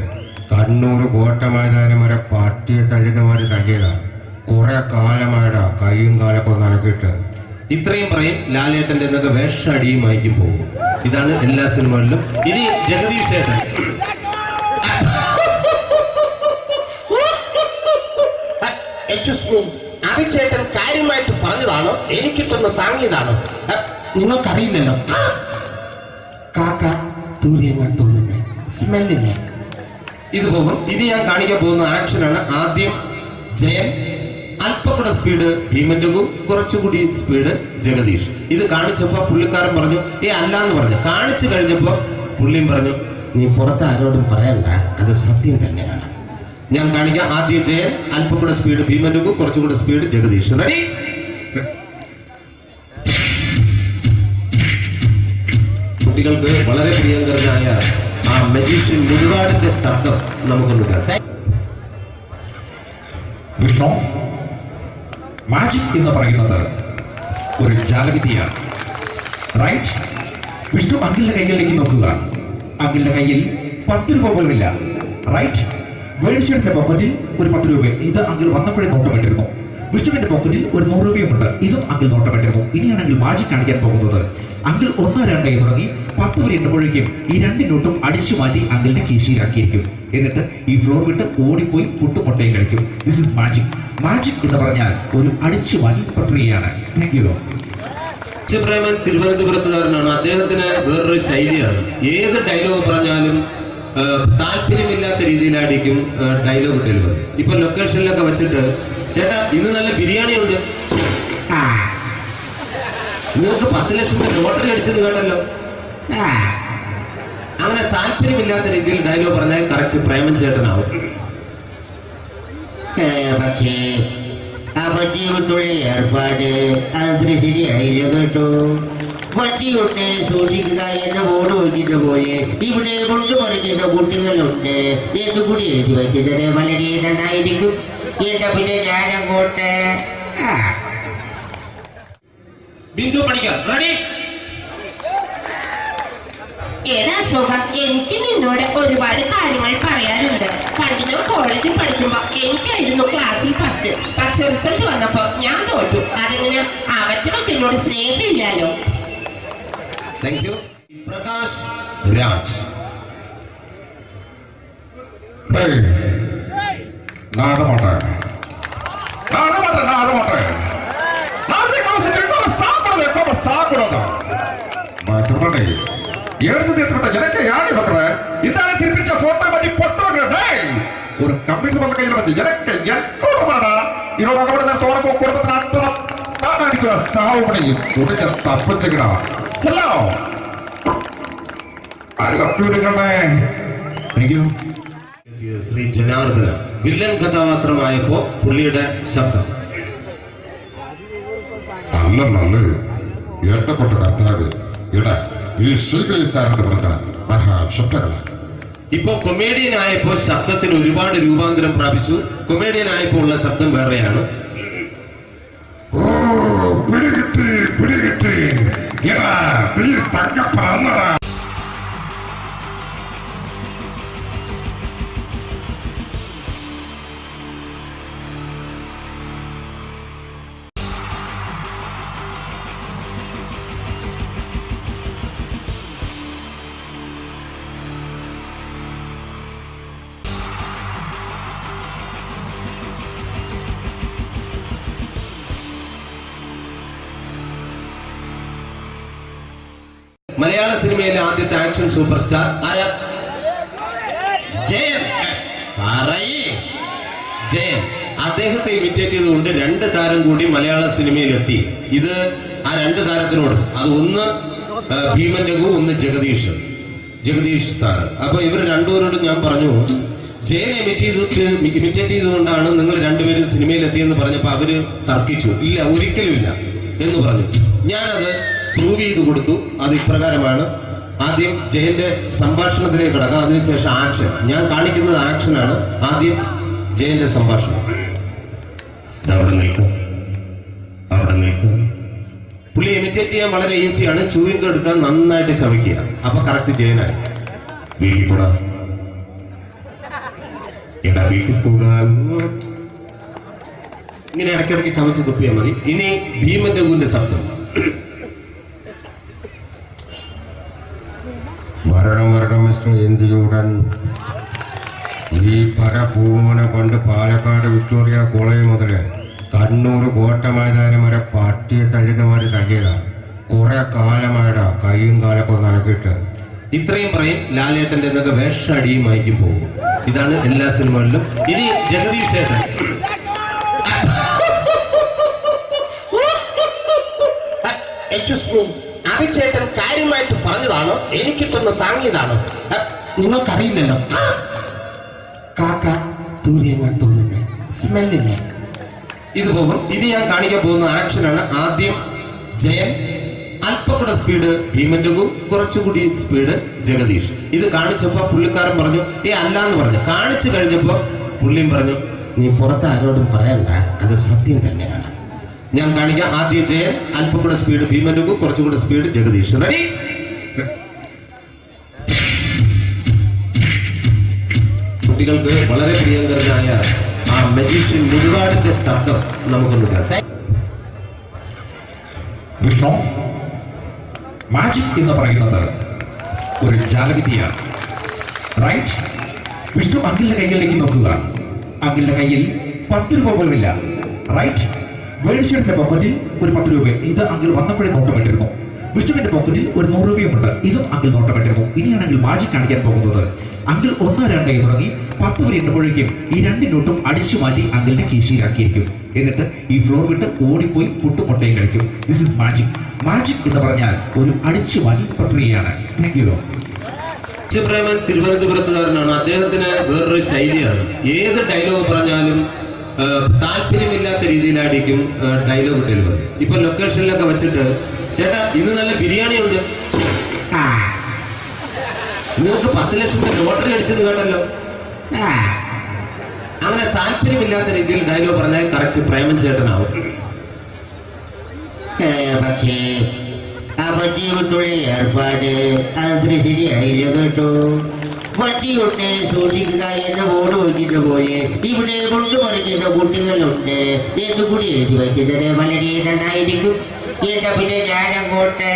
കണ്ണൂർ കോട്ട മൈതാനം വരെ പട്ടിയെ തള്ളുന്നമാര് തള്ളിയതാ. കുറെ കാലമായടാ കൈയും കാലൊക്കെ നനക്കിട്ട്. ഇത്രയും പറയും. ലാലേട്ടന്റെ എന്നൊക്കെ വേഷടിയുമായിരിക്കും പോകും. ഇതാണ് എല്ലാ സിനിമകളിലും. ഇനി ജഗദീഷ് ഏട്ടൻ. ചേട്ടൻ കാര്യമായിട്ട് പറഞ്ഞതാണോ എനിക്കിട്ടൊന്ന് താങ്ങിയതാണോ? നിങ്ങൾക്കറിയില്ലല്ലോ. കാക്ക തൂരിയങ്ങാൻ തോന്നുന്നേ, സ്മെല്ലില്ലേ? ഇത് പോകും. ഇനി ഞാൻ കാണിക്കാൻ പോകുന്ന ആക്ഷനാണ്. ആദ്യം ജയൻ, അല്പം കൂടെ സ്പീഡ് ഭീമന്റെ, കുറച്ചുകൂടി സ്പീഡ് ജഗദീഷ്. ഇത് കാണിച്ചപ്പോ പുള്ളിക്കാരൻ പറഞ്ഞു അല്ലാന്ന് പറഞ്ഞു. കാണിച്ചു കഴിഞ്ഞപ്പോ പുള്ളിയും പറഞ്ഞു നീ പുറത്ത് ആരോടും പറയണ്ട, അത് സത്യം തന്നെയാണ്. ഞാൻ കാണിക്കാം. ആദ്യം ജയൻ, അല്പം കൂടെ സ്പീഡ് ഭീമന്റെ, കുറച്ചുകൂടെ സ്പീഡ് ജഗദീഷ്. റെഡി? കുട്ടികൾക്ക് വളരെ പ്രിയങ്കരനായ ആ മജീഷ്യൻ മുരുകാടിന്റെ ശബ്ദം നമുക്കൊന്ന് കേൾക്കാം. വിഷ്ണു, മാജിക് എന്ന് പറയുന്നത് ഒരു ജാലവിദ്യയാണ്, റൈറ്റ്? വിഷ്ണു അങ്കിളിന്റെ കൈകളിലേക്ക് നോക്കുക. അങ്കിളിന്റെ കയ്യിൽ 10 രൂപ പോലുമില്ല, റൈറ്റ്? വേണിച്ചേട്ടന്റെ പോക്കറ്റിൽ ഒരു 10 രൂപ. ഇത് അങ്കിൾ വന്നപ്പോഴേ നോട്ടമിട്ടിരുന്നു. വിഷ്ണുവിന്റെ പോക്കറ്റിൽ ഒരു 100 രൂപയുമുണ്ട്. ഇതും അങ്കിൾ നോട്ടമിട്ടിരുന്നു. ഇനിയാണ് അങ്കിൾ മാജിക് കാണിക്കാൻ പോകുന്നത്. അങ്കിൾ 1, 2 തുടങ്ങി 10 വരെ എണ്ണുമ്പോഴേക്കും ഈ 2 നോട്ടും അടിച്ചു മാറ്റി അങ്കിളിന്റെ കീശയിലാക്കിയിരിക്കും. എന്നിട്ട് ഈ ഫ്ലോർ വിട്ട് ഓടിപ്പോയി ഫുഡ് മുട്ടയും കഴിക്കും. This is magic. മാജിക് എന്ന് പറഞ്ഞാൽ ഒരു അടിച്ചു മാറ്റി പ്രക്രിയയാണ്. Thank you. പ്രേമൻ തിരുവനന്തപുരത്തുകാരനാണ്. അദ്ദേഹത്തിന് വേറൊരു ശൈലിയാണ്. ഏത് ഡയലോഗ് പറഞ്ഞാലും താല്പര്യമില്ലാത്ത രീതിയിലായിരിക്കും ഡയലോഗ് ഡെലിവറി. ഇപ്പൊ ലൊക്കേഷനിലൊക്കെ വെച്ചിട്ട് ചേട്ടാ ഇന്ന് നല്ല ബിരിയാണി ഉണ്ട്, നിങ്ങൾക്ക് 10 ലക്ഷം രൂപ ലോട്ടറി അടിച്ചെന്ന് കേട്ടല്ലോ. അങ്ങനെ താല്പര്യമില്ലാത്ത രീതിയിൽ ഡയലോഗ് പറഞ്ഞാൽ കറക്റ്റ് പ്രേമൻ ചേട്ടനാവും. പക്ഷേ ആ വണ്ടി കൊണ്ടുള്ള ഏർപ്പാട് അത്ര ശരിയായില്ല കേട്ടോ. വണ്ടി കൊണ്ട് സൂക്ഷിക്കുക എന്ന ബോർഡ് വയ്ക്കുന്ന പോലെ ഇവിടെ കൊണ്ടുപറിക്കുന്ന കുട്ടികളുണ്ട് എന്ന് കൂടി എഴുതി വയ്ക്കുന്നത് വളരെ നന്നായിരിക്കും. എന്നാ പിന്നെ ഞാൻ അങ്ങോട്ട് ബിന്ദു പണിക്കർ. റെഡി? എനിക്ക് നിന്നോട് ഒരുപാട് കാര്യങ്ങൾ പറയാനുണ്ട്. പണ്ട് ഞാൻ കോളേജിൽ പഠിക്കുമ്പോ എനിക്കായിരുന്നു ക്ലാസ്സിൽ ഫസ്റ്റ്. പക്ഷെ റിസൾട്ട് വന്നപ്പോ ഞാൻ തോറ്റു. അതെങ്ങനെ അവറ്റൊക്കെ എന്നോട് സ്നേഹമില്ലല്ലോ. Thank you. പ്രകാശ് രാജ്. ஒரு கம்ப்யூட்டர் கையில் வச்சு எனக்கு எக்கோடமாடா இதோட நான் தோறப்போ குடும்பത്തിന് അത്ര താനടിക്കുക സാവുപണിയും തുടക്ക തപ്പിച്ചുകിടാ ചെല്ലോ ആര് കമ്പ്യൂട്ടറുകളെ. Thank you. Shri Janardhana villain കഥാപാത്രമായപ്പോ പുള്ളിയുടെ ശബ്ദം. അല്ലല്ല എന്നെ കൊണ്ട് കർത്താവ് ഇടാ ഈ സ്വീകരിക്കാരെന്ന് പറഞ്ഞാൽ മഹാശബ്ദങ്ങളാണ്. ഇപ്പോ കൊമേഡിയൻ ആയപ്പോ ശബ്ദത്തിന് ഒരുപാട് രൂപാന്തരം പ്രാപിച്ചു. കൊമേഡിയൻ ആയപ്പോ ഉള്ള ശബ്ദം വേറെയാണ്. ഓ പിടികിട്ടി പിടികിട്ടി എടാ തീ തങ്കപ്പറന്നടാ. മലയാള സിനിമയിലെ ആദ്യത്തെ ആക്ഷൻ സൂപ്പർ സ്റ്റാർ ആരാ? ജയൻ. ജയൻ. അദ്ദേഹത്തെ ഇമിറ്റേറ്റ് ചെയ്തുകൊണ്ട് 2 താരം കൂടി മലയാള സിനിമയിലെത്തി. ഇത് ആ 2 താരത്തിനോട്, അത് ഒന്ന് ഭീമൻ രഘു, ഒന്ന് ജഗദീഷ് സാറ്. അപ്പൊ ഇവർ രണ്ടുപേരോടും ഞാൻ പറഞ്ഞു, ജയനെ ഇമിറ്റേറ്റ് ചെയ്തുകൊണ്ടാണ് നിങ്ങൾ രണ്ടുപേരും സിനിമയിലെത്തിയെന്ന് പറഞ്ഞപ്പോ അവര് തർക്കിച്ചു. ഇല്ല, ഒരിക്കലും ഇല്ല എന്ന് പറഞ്ഞു. ഞാനത് പ്രൂവ് ചെയ്ത് കൊടുത്തു. അത് ഇപ്രകാരമാണ്. ആദ്യം ജയന്റെ സംഭാഷണത്തിലേക്ക് കിടക്കാം, അതിനുശേഷം ആക്ഷൻ. ഞാൻ കാണിക്കുന്നത് ആക്ഷനാണ്. ആദ്യം ജയന്റെ സംഭാഷണം. അവിടെ നിൽക്കും. പുള്ളി ഇമിറ്റേറ്റ് ചെയ്യാൻ വളരെ ഈസിയാണ്. ചൂയിങ് എടുക്കാൻ നന്നായിട്ട് ചവയ്ക്കുക. അപ്പൊ കറക്റ്റ് ജയനായി. വീട്ടിൽ പോടാ, എടാ വീട്ടിൽ പോകാൻ. ഇങ്ങനെ ഇടയ്ക്കിടയ്ക്ക് ചവച്ച് തുപ്പിയാൽ മതി. ഇനി ഭീമൻ രഘുവിന്റെ ശബ്ദം. വരണം മിസ്റ്റർ എന്തിയൂടൻ. ഈ പര പൂമോനെ പണ്ട് പാലക്കാട് വിക്ടോറിയ കോളേജ് മുതല് കണ്ണൂർ കോട്ട മൈതാനം വരെ പട്ടിയെ തള്ളുന്നമാര് തള്ളിയതാ. കുറെ കാലമായിടാ കൈയും കാലൊക്കെ നനക്കിട്ട്. ഇത്രയും പറയും. ലാലേട്ടന്റെ എന്നൊക്കെ വേഷടിയുമായിരിക്കും പോകും. ഇതാണ് എല്ലാ സിനിമകളിലും. ഇനി ജഗദീഷ് ഏട്ടൻ. ചേട്ടൻ കാര്യമായിട്ട് പറഞ്ഞതാണോ എനിക്കിട്ടൊന്ന് താങ്ങിയതാണോ? നിങ്ങൾക്കറിയില്ലല്ലോ. കാക്ക തൂരിയങ്ങാൻ തോന്നുന്നേ, സ്മെല്ലില്ലേ? ഇത് പോകും. ഇത് ഞാൻ കാണിക്കാൻ പോകുന്ന ആക്ഷനാണ്. ആദ്യം ജയൻ, അല്പം കൂടെ സ്പീഡ് ഭീമൻ രഘു, കുറച്ചുകൂടി സ്പീഡ് ജഗദീഷ്. ഇത് കാണിച്ചപ്പോ പുള്ളിക്കാരൻ പറഞ്ഞു അല്ലാന്ന് പറഞ്ഞു. കാണിച്ചു കഴിഞ്ഞപ്പോ പുള്ളിയും പറഞ്ഞു നീ പുറത്ത് ആരോടും പറയണ്ട, അത് സത്യം തന്നെയാണ്. ഞാൻ കാണിക്കാം. ആദ്യം ജയൻ, അല്പം കൂടെ സ്പീഡ് ഭീമൻ രഘു, കുറച്ചുകൂടെ സ്പീഡ് ജഗദീഷ്. റെഡി? കുട്ടികൾക്ക് വളരെ പ്രിയങ്കരനായ ആ മജീഷ്യൻ മുരുകാടിന്റെ ശബ്ദം നമുക്കൊന്ന് കേൾക്കാം. വിഷ്ണു, മാജിക് എന്ന് പറയുന്നത് ഒരു ജാലവിദ്യയാണ്. റൈറ്റ്? വിഷ്ണു അങ്കിളിന്റെ കൈകളിലേക്ക് നോക്കുക. അങ്കിളിന്റെ കയ്യിൽ 10 രൂപ പോലുമില്ല. റൈറ്റ്? വേണിച്ചേട്ടന്റെ പോക്കറ്റിൽ ഒരു 10 രൂപ. ഇത് അങ്കിൾ വന്നപ്പോഴേ നോട്ടമിട്ടിരുന്നു. വിഷ്ണുവിന്റെ പോക്കറ്റിൽ ഒരു 100 രൂപയുമുണ്ട്. ഇതും അങ്കിൾ നോട്ടമിട്ടിരുന്നു. ഇനിയാണെങ്കിൽ മാജിക് കാണിക്കാൻ പോകുന്നത്. അങ്കിൾ 1, 2 തുടങ്ങി 10 വരെ എണ്ണുമ്പോഴേക്കും ഈ 2 നോട്ടും അടിച്ചു മാറ്റി അങ്കിളിന്റെ കീശയിലാക്കിയിരിക്കും. എന്നിട്ട് ഈ ഫ്ലോർ വിട്ട് ഓടിപ്പോയി പുട്ടും മുട്ടയും കഴിക്കും. This is magic. മാജിക് എന്ന് പറഞ്ഞാൽ ഒരു അടിച്ചു മാറ്റി പ്രക്രിയയാണ്. Thank you. പ്രേമൻ തിരുവനന്തപുരത്തുകാരനാണ്. അദ്ദേഹത്തിന് വേറൊരു ശൈലിയാണ്. ഏത് ഡയലോഗ് പറഞ്ഞാലും താല്പര്യമില്ലാത്ത രീതിയിലായിരിക്കും ഡയലോഗ് ഡെലിവറി. ഇപ്പൊ ലൊക്കേഷനിലൊക്കെ വെച്ചിട്ട് ചേട്ടാ ഇന്ന് നല്ല ബിരിയാണി ഉണ്ട്, നിങ്ങൾക്ക് 10 ലക്ഷം രൂപ ലോട്ടറി അടിച്ചെന്ന് കേട്ടല്ലോ. അങ്ങനെ താല്പര്യമില്ലാത്ത രീതിയിൽ ഡയലോഗ് പറഞ്ഞാൽ കറക്റ്റ് പ്രേമൻ ചേട്ടനാവും. പക്ഷേ ആ വണ്ടി കൊണ്ടുള്ള ഏർപ്പാട് അത്ര ശരിയായില്ല കേട്ടോ. വണ്ടി കൊണ്ട് സൂക്ഷിക്കുക എന്ന് ബോർഡ് വയ്ക്കുന്ന പോലെ ഇവിടെ കൊണ്ടുമറിക്കുന്ന കുട്ടികളുണ്ട് എന്ന് കൂടി എഴുതി വയ്ക്കുന്നത് വളരെ നന്നായിരിക്കും. എന്നാ പിന്നെ ഞാനങ്ങോട്ട്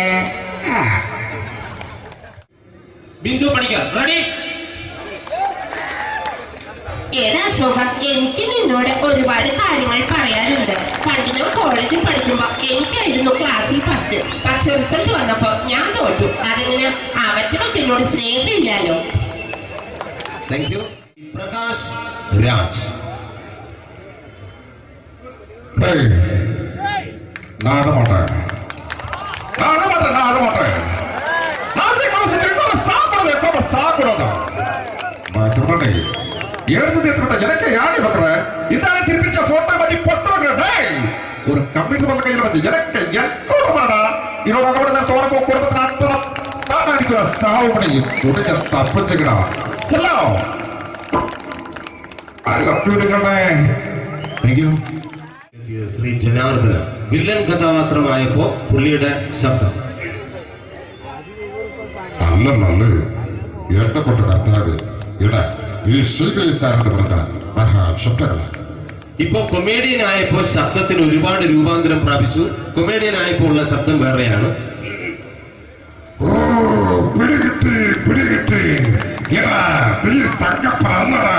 ബിന്ദു പണിക്കർ. റെഡി? എടാ ശോഭ, എനിക്ക് നിന്നോട് ഒരുപാട് കാര്യങ്ങൾ പറയാനുണ്ട്. പണ്ട് ഞാൻ കോളേജിൽ പഠിക്കുമ്പോ എനിക്കായിരുന്നു ക്ലാസ്സിൽ ഫസ്റ്റ്. പക്ഷെ റിസൾട്ട് വന്നപ്പോ ഞാൻ തോറ്റു. അതെങ്ങനെ അവറ്റൊക്കെ എന്നോട് സ്നേഹമില്ലല്ലോ. Thank you. പ്രകാശ് രാജ്. ஒரு கம்ப்யூட்டர் பண்ண கையில் வச்சு எனக்கு எக்கோடமாடா இதோட கூட தோறப்போ குடும்பത്തിന് അത്ര താനായിരിക്കും സാവ് പണി തുടങ്ങി തപ്പിച്ചുകിടാ ചെല്ലോ ശ്രീ ജനാർദ്ദന വില്ലൻ കഥാപാത്രമായപ്പോ പുള്ളിയുടെ ശബ്ദം. നല്ല എന്നെ കൊണ്ട് കത്താത് ഇട ഈ സ്വീകരിക്കാരെന്ന് പറഞ്ഞാൽ മഹാശബ്ദങ്ങള. ഇപ്പൊ കൊമേഡിയൻ ആയപ്പോ ശബ്ദത്തിന് ഒരുപാട് രൂപാന്തരം പ്രാപിച്ചു. കൊമേഡിയൻ ആയപ്പോ ഉള്ള ശബ്ദം വേറെയാണ്. ഓ പിടികിട്ടി എടാ തീ തങ്കപ്പറന്നടാ.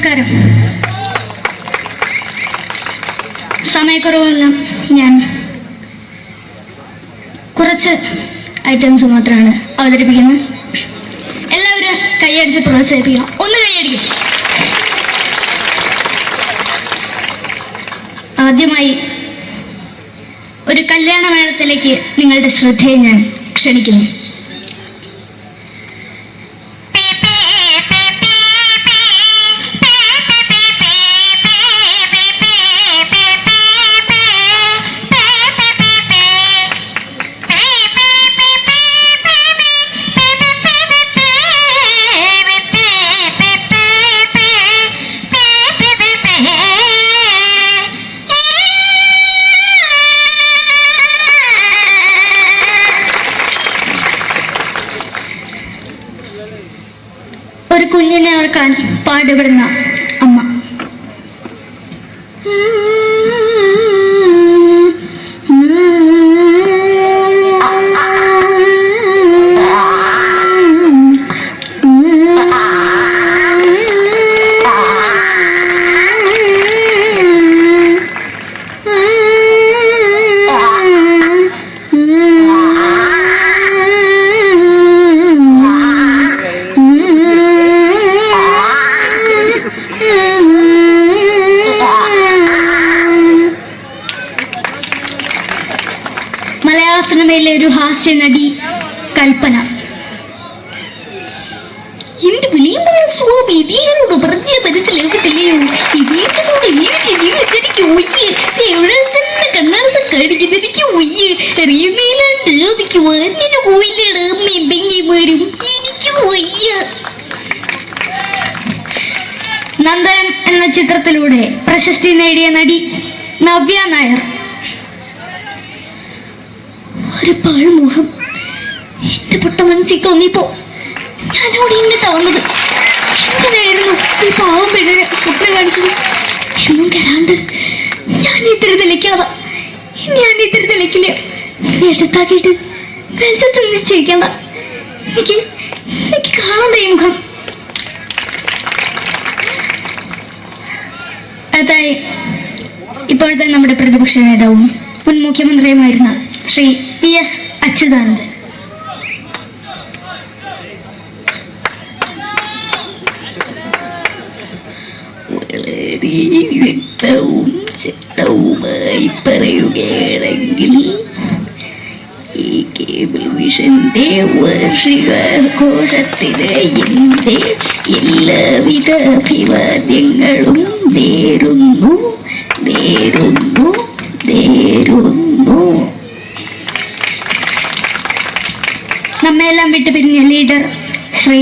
നമസ്കാരം. സമയക്കുറവെല്ലാം ഞാൻ കുറച്ച് ഐറ്റംസ് മാത്രമാണ് അവതരിപ്പിക്കുന്നത്. എല്ലാവരും കൈയടിച്ച് പ്രോത്സാഹിപ്പിക്കണം. ഒന്ന് കൈയടിക്കും. ആദ്യമായി ഒരു കല്യാണ മേളത്തിലേക്ക് നിങ്ങളുടെ ശ്രദ്ധയെ ഞാൻ ക്ഷണിക്കുന്നു. ഒരു കുഞ്ഞിനെ ഓർക്കാൻ പാടുപെടുന്ന അമ്മ. മലയാള സിനിമയിലെ ഒരു ഹാസ്യ നടി കൽപ്പന. എന്റെ വിളിയമായ സ്വാമി ഇതിനോട് പറഞ്ഞ മനസ്സിലാക്കത്തില്ലയോ? ഇതിനോട് എനിക്ക് ജീവിതത്തിലേക്ക് ഒയ്യ് എവിടെ തന്നെ കണ്ണാടത്ത് കടിക്കുന്നത് എനിക്ക് ഒയ്യ് റിയമയിലാണ്ട് ചോദിക്കുവാ നിന്നെ പോയില്ലേടാ അമ്മയും പെങ്ങിമാരും എനിക്ക് ഒയ്യ. നന്ദനം എന്ന ചിത്രത്തിലൂടെ പ്രശസ്തി നേടിയ നടി നവ്യ നായർ. ഒരു പാഴ്മുഖം എന്റെ പൊട്ട മനസ്സിൽ തോന്നിയപ്പോ ഞാനോട് ഇന്നിട്ടാ വന്നത്. എന്തിനായിരുന്നു ഈ പാവം പെണ്ണിനെ സ്വപ്നം കാണിച്ചത്? എന്നും കെടാണ്ട് ഞാൻ ഇത്തിരി തെളിക്കാതെ ഞാൻ ഇത്തിരി തെളിക്കില്ല. എടുത്താക്കിയിട്ട് വെളിച്ചത്ത് നിശ്ചയിക്കണ്ട. എനിക്ക് കാണാൻ ഈ മുഖം. അതായി ഇപ്പോഴത്തെ നമ്മുടെ പ്രതിപക്ഷ നേതാവും മുൻ മുഖ്യമന്ത്രിയുമായിരുന്ന ശ്രീ PS അച്യുതാനന്ദൻ. വളരെ വ്യക്തവും ശക്തവുമായി പറയുകയാണെങ്കിൽ ഈ കേബിൾ വിഷന്റെ വാർഷികാഘോഷത്തിന് എന്റെ എല്ലാവിധ അഭിവാദ്യങ്ങളും നേരുന്നു. നമ്മെല്ലാം വിട്ടുപിരിഞ്ഞ ലീഡർ ശ്രീ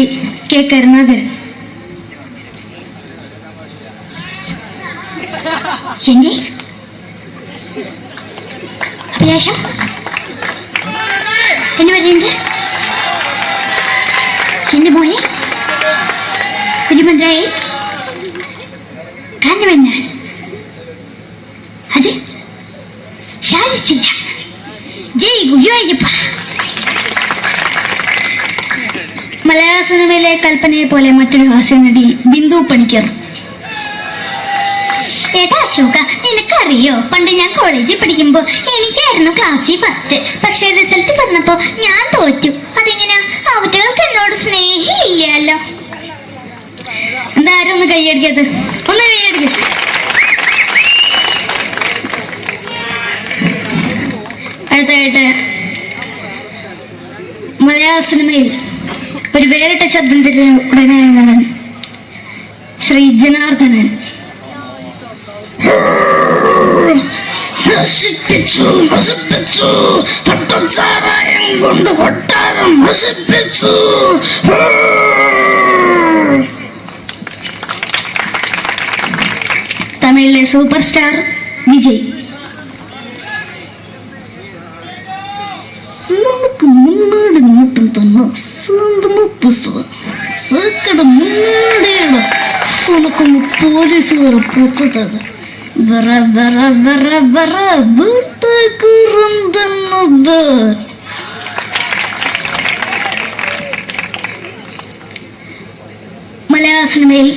കെ കരുണാകരൻ. എന്റെ അഭിലാഷം എന്നെ പറയുന്നത് എന്റെ മോനെ തിരുമന്ത്രായി കാഞ്ഞവന്നാണ്. അത് സാധിച്ചില്ല. ജയ് ഗുരുവായൂരപ്പ. മലയാള സിനിമയിലെ കൽപ്പനയെ പോലെ മറ്റൊരു ഹാസ്യ നടി ബിന്ദു പണിക്കർ. ഏട്ടാ അശോക, നിനക്കറിയോ പണ്ട് ഞാൻ കോളേജിൽ പഠിക്കുമ്പോ എനിക്കായിരുന്നു ക്ലാസ്സിൽ ഫസ്റ്റ്. പക്ഷെ റിസൾട്ട് വന്നപ്പോ ഞാൻ തോറ്റു. അതെങ്ങനെയാ? അവറ്റകൾക്ക് എന്നോട് സ്നേഹമില്ലല്ലോ. എന്താരും ഒന്ന് കൈയടിക്കത്? ഒന്ന് കൈയടിക്ക. അടുത്തായിട്ട് മലയാള സിനിമയിൽ ഒരു വേറിട്ട ശബ്ദത്തിന്റെ ഉടനാണ് ശ്രീ ജനാർദ്ദനൻ. കൊണ്ട് കൊട്ടാരം നശിപ്പിച്ചു. തമിഴിലെ സൂപ്പർ സ്റ്റാർ വിജയ്. നമുക്ക് മുന്നോട്ട് നോട്ടം തന്നെ സ്വന്തമോ പുസ്തകം സക്കട മുന്നോടിയാണ് നമുക്കൊന്ന് പോലീസുകാർ പുറത്തത് വറ വറ വറ വറ വീട്ടുകുറുന്നത്. മലയാള സിനിമയിൽ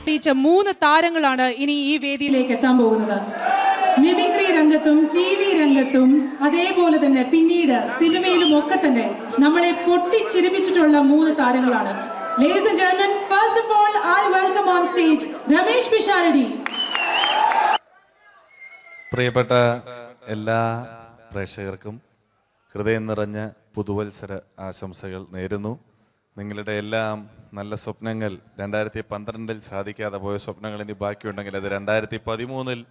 പൊട്ടിച്ച 3 താരങ്ങളാണ് ഇനി ഈ വേദിയിലേക്ക് എത്താൻ പോകുന്നത്. മിമിക്രി രംഗത്തും TV രംഗത്തും അതേപോലെ തന്നെ പിന്നീട് സിനിമയിലും ഒക്കെ തന്നെ നമ്മളെ പൊട്ടിച്ചിരിപ്പിച്ചിട്ടുള്ള 3 താരങ്ങളാണ്. Ladies and gentlemen, first of all, I welcome on stage Ramesh Pisharadi. പ്രിയപ്പെട്ട എല്ലാ പ്രേക്ഷകർക്കും ഹൃദയം നിറഞ്ഞ പുതുവത്സര ആശംസകൾ നേരുന്നു. നിങ്ങളുടെ എല്ലാം നല്ല സ്വപ്നങ്ങൾ 2012 സാധിക്കാതെ പോയ സ്വപ്നങ്ങൾ ഇനി ബാക്കിയുണ്ടെങ്കിൽ അത് 2013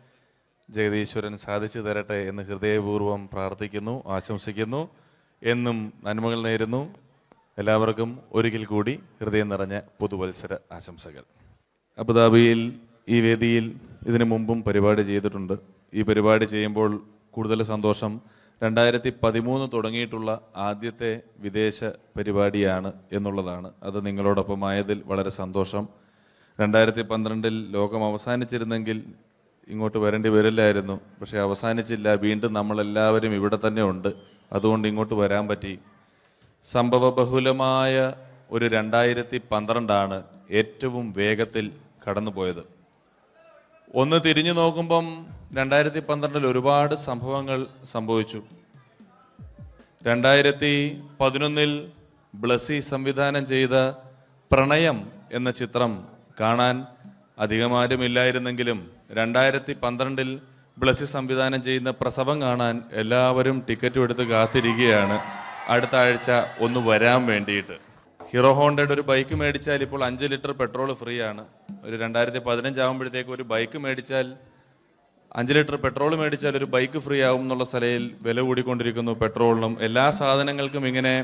ജഗദീശ്വരൻ സാധിച്ചു തരട്ടെ എന്ന് ഹൃദയപൂർവ്വം പ്രാർത്ഥിക്കുന്നു, ആശംസിക്കുന്നു. എന്നും നന്മകൾ നേരുന്നു. എല്ലാവർക്കും ഒരിക്കൽ കൂടി ഹൃദയം നിറഞ്ഞ പുതുവത്സര ആശംസകൾ. അബുദാബിയിൽ ഈ വേദിയിൽ ഇതിനു മുമ്പും പരിപാടി ചെയ്തിട്ടുണ്ട്. ഈ പരിപാടി ചെയ്യുമ്പോൾ കൂടുതൽ സന്തോഷം 2013 തുടങ്ങിയിട്ടുള്ള ആദ്യത്തെ വിദേശ പരിപാടിയാണ് എന്നുള്ളതാണ്. അത് നിങ്ങളോടൊപ്പം ആയതിൽ വളരെ സന്തോഷം. 2012 ലോകം അവസാനിച്ചിരുന്നെങ്കിൽ ഇങ്ങോട്ട് വരേണ്ടി വരില്ലായിരുന്നു. പക്ഷേ അവസാനിച്ചില്ല. വീണ്ടും നമ്മളെല്ലാവരും ഇവിടെ തന്നെ ഉണ്ട്. അതുകൊണ്ട് ഇങ്ങോട്ട് വരാൻ പറ്റി. സംഭവബഹുലമായ ഒരു 2012 ഏറ്റവും വേഗത്തിൽ കടന്നുപോയത്. ഒന്ന് തിരിഞ്ഞു നോക്കുമ്പം 2012 ഒരുപാട് സംഭവങ്ങൾ സംഭവിച്ചു. 2011 ബ്ലസി സംവിധാനം ചെയ്ത പ്രണയം എന്ന ചിത്രം കാണാൻ അധികമാരുമില്ലായിരുന്നെങ്കിലും 2012 ബ്ലസി സംവിധാനം ചെയ്യുന്ന പ്രസവം കാണാൻ എല്ലാവരും ടിക്കറ്റും എടുത്ത് കാത്തിരിക്കുകയാണ് അടുത്ത ആഴ്ച ഒന്ന് വരാൻ വേണ്ടിയിട്ട്. ഹീറോ ഹോണ്ടയുടെ ഒരു ബൈക്ക് മേടിച്ചാൽ ഇപ്പോൾ 5 ലിറ്റർ പെട്രോൾ ഫ്രീ ആണ്. ഒരു 2015 ആകുമ്പോഴത്തേക്ക് ഒരു ബൈക്ക് മേടിച്ചാൽ 5 ലിറ്റർ പെട്രോൾ മേടിച്ചാൽ ഒരു ബൈക്ക് ഫ്രീ ആവും എന്നുള്ള സ്ഥലയിൽ വില കൂടിക്കൊണ്ടിരിക്കുന്നു. പെട്രോളിനും എല്ലാ സാധനങ്ങൾക്കും ഇങ്ങനെ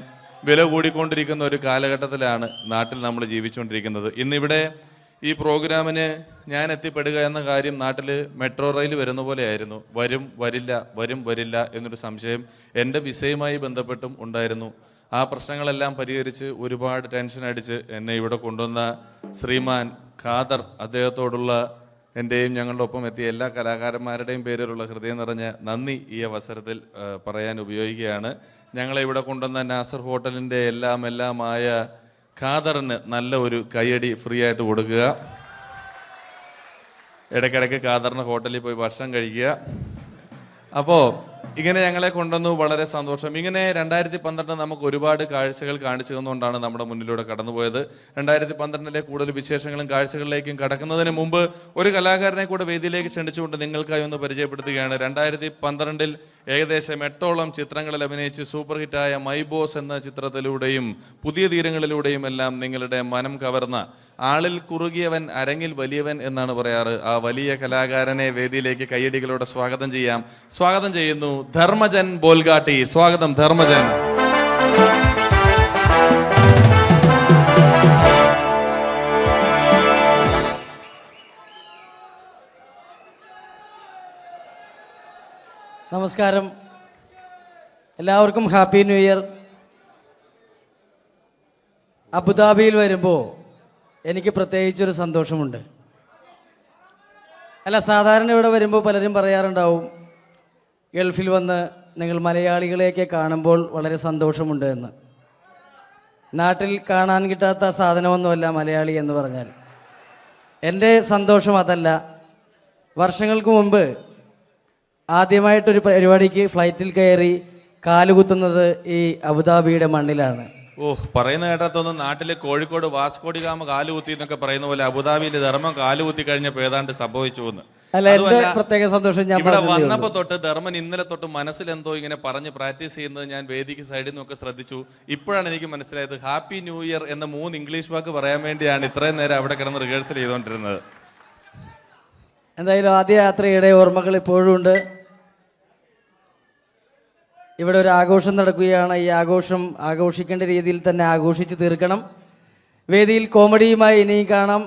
വില കൂടിക്കൊണ്ടിരിക്കുന്ന ഒരു കാലഘട്ടത്തിലാണ് നാട്ടിൽ നമ്മൾ ജീവിച്ചുകൊണ്ടിരിക്കുന്നത്. ഇന്നിവിടെ ഈ പ്രോഗ്രാമിന് ഞാൻ എത്തിപ്പെടുക എന്ന കാര്യം നാട്ടിൽ മെട്രോ റെയിൽ വരുന്ന പോലെ ആയിരുന്നു. വരും വരില്ല എന്നൊരു സംശയം എൻ്റെ വിസയുമായി ബന്ധപ്പെട്ടും ഉണ്ടായിരുന്നു. ആ പ്രശ്നങ്ങളെല്ലാം പരിഹരിച്ച് ഒരുപാട് ടെൻഷൻ അടിച്ച് എന്നെ ഇവിടെ കൊണ്ടുവന്ന ശ്രീമാൻ ഖാദർ, അദ്ദേഹത്തോടുള്ള എൻ്റെയും ഞങ്ങളുടെ ഒപ്പം എത്തിയ എല്ലാ കലാകാരന്മാരുടെയും പേരിലുള്ള ഹൃദയം നിറഞ്ഞ നന്ദി ഈ അവസരത്തിൽ പറയാൻ ഉപയോഗിക്കുകയാണ്. ഞങ്ങളെ ഇവിടെ കൊണ്ടുവന്ന നാസർ ഹോട്ടലിൻ്റെ എല്ലാമായ ഖാദറിന് നല്ല ഒരു കയ്യടി ഫ്രീ ആയിട്ട് കൊടുക്കുക. ഇടയ്ക്കിടയ്ക്ക് ഖാദറിന് ഹോട്ടലിൽ പോയി ഭക്ഷണം കഴിക്കുക. അപ്പോൾ ഇങ്ങനെ ഞങ്ങളെ കൊണ്ടുവന്നു, വളരെ സന്തോഷം. ഇങ്ങനെ 2012 നമുക്ക് ഒരുപാട് കാഴ്ചകൾ കാണിച്ചു തന്നുകൊണ്ടാണ് നമ്മുടെ മുന്നിലൂടെ കടന്നുപോയത്. 2012 കൂടുതൽ വിശേഷങ്ങളും കാഴ്ചകളിലേക്കും കടക്കുന്നതിന് മുമ്പ് ഒരു കലാകാരനെ കൂടെ വേദിയിലേക്ക് ക്ഷണിച്ചുകൊണ്ട് നിങ്ങൾക്കായി ഒന്ന് പരിചയപ്പെടുത്തുകയാണ്. 2012 ഏകദേശം 8ഓളം ചിത്രങ്ങളിൽ അഭിനയിച്ച് സൂപ്പർ ഹിറ്റായ മൈ ബോസ് എന്ന ചിത്രത്തിലൂടെയും പുതിയ തീരങ്ങളിലൂടെയും എല്ലാം നിങ്ങളുടെ മനം കവർന്ന, ആളിൽ കുറുകിയവൻ അരങ്ങിൽ വലിയവൻ എന്നാണ് പറയാറ്, ആ വലിയ കലാകാരനെ വേദിയിലേക്ക് കയ്യടികളോടെ സ്വാഗതം ചെയ്യാം. സ്വാഗതം ചെയ്യുന്നു ധർമ്മജൻ ബോൽഗാട്ടി. സ്വാഗതം ധർമ്മജൻ. നമസ്കാരം, എല്ലാവർക്കും ഹാപ്പി ന്യൂ ഇയർ. അബുദാബിയിൽ വരുമ്പോൾ എനിക്ക് പ്രത്യേകിച്ചൊരു സന്തോഷമുണ്ട്. അല്ല, സാധാരണ ഇവിടെ വരുമ്പോൾ പലരും പറയാറുണ്ടാവും, ഗൾഫിൽ വന്ന് നിങ്ങൾ മലയാളികളെയൊക്കെ കാണുമ്പോൾ വളരെ സന്തോഷമുണ്ട് എന്ന്. നാട്ടിൽ കാണാൻ കിട്ടാത്ത സാധനമൊന്നുമല്ല മലയാളി എന്ന് പറഞ്ഞാൽ. എൻ്റെ സന്തോഷം അതല്ല. വർഷങ്ങൾക്ക് മുമ്പ് ആദ്യമായിട്ടൊരു പരിപാടിക്ക് ഫ്ലൈറ്റിൽ കയറി കാലുകുത്തുന്നത് ഈ അബുദാബിയുടെ മണ്ണിലാണ്. പറയുന്ന കേട്ടാത്തൊന്നും നാട്ടിലെ കോഴിക്കോട് വാസ്കോഡിഗാമ കാലുകുത്തി എന്നൊക്കെ പറയുന്ന പോലെ അബുദാബിയിൽ ധർമ്മം കാലുകുത്തി കഴിഞ്ഞപ്പോൾ ഏതാണ്ട് സംഭവിച്ചു എന്ന്. പ്രത്യേക സന്തോഷം. ഞാൻ ഇവിടെ വന്നപ്പോ തൊട്ട് ധർമ്മൻ ഇന്നലെ തൊട്ട് മനസ്സിലെന്തോ ഇങ്ങനെ പറഞ്ഞ് പ്രാക്ടീസ് ചെയ്യുന്നത് ഞാൻ വേദിക്ക് സൈഡിൽ നിന്നൊക്കെ ശ്രദ്ധിച്ചു. ഇപ്പോഴാണ് എനിക്ക് മനസ്സിലായത് ഹാപ്പി ന്യൂ ഇയർ എന്ന 3 ഇംഗ്ലീഷ് വാക്ക് പറയാൻ വേണ്ടിയാണ് ഇത്രയും നേരം അവിടെ കിടന്ന് റിഹേഴ്സൽ ചെയ്തുകൊണ്ടിരുന്നത്. എന്തായാലും ആദ്യ യാത്രയുടെ ഓർമ്മകൾ ഇപ്പോഴും ഉണ്ട്. ഇവിടെ ഒരു ആഘോഷം നടക്കുകയാണ്. ഈ ആഘോഷം ആഘോഷിക്കേണ്ട രീതിയിൽ തന്നെ ആഘോഷിച്ച് തീർക്കണം. വേദിയിൽ കോമഡിയുമായി ഇനിയും കാണാം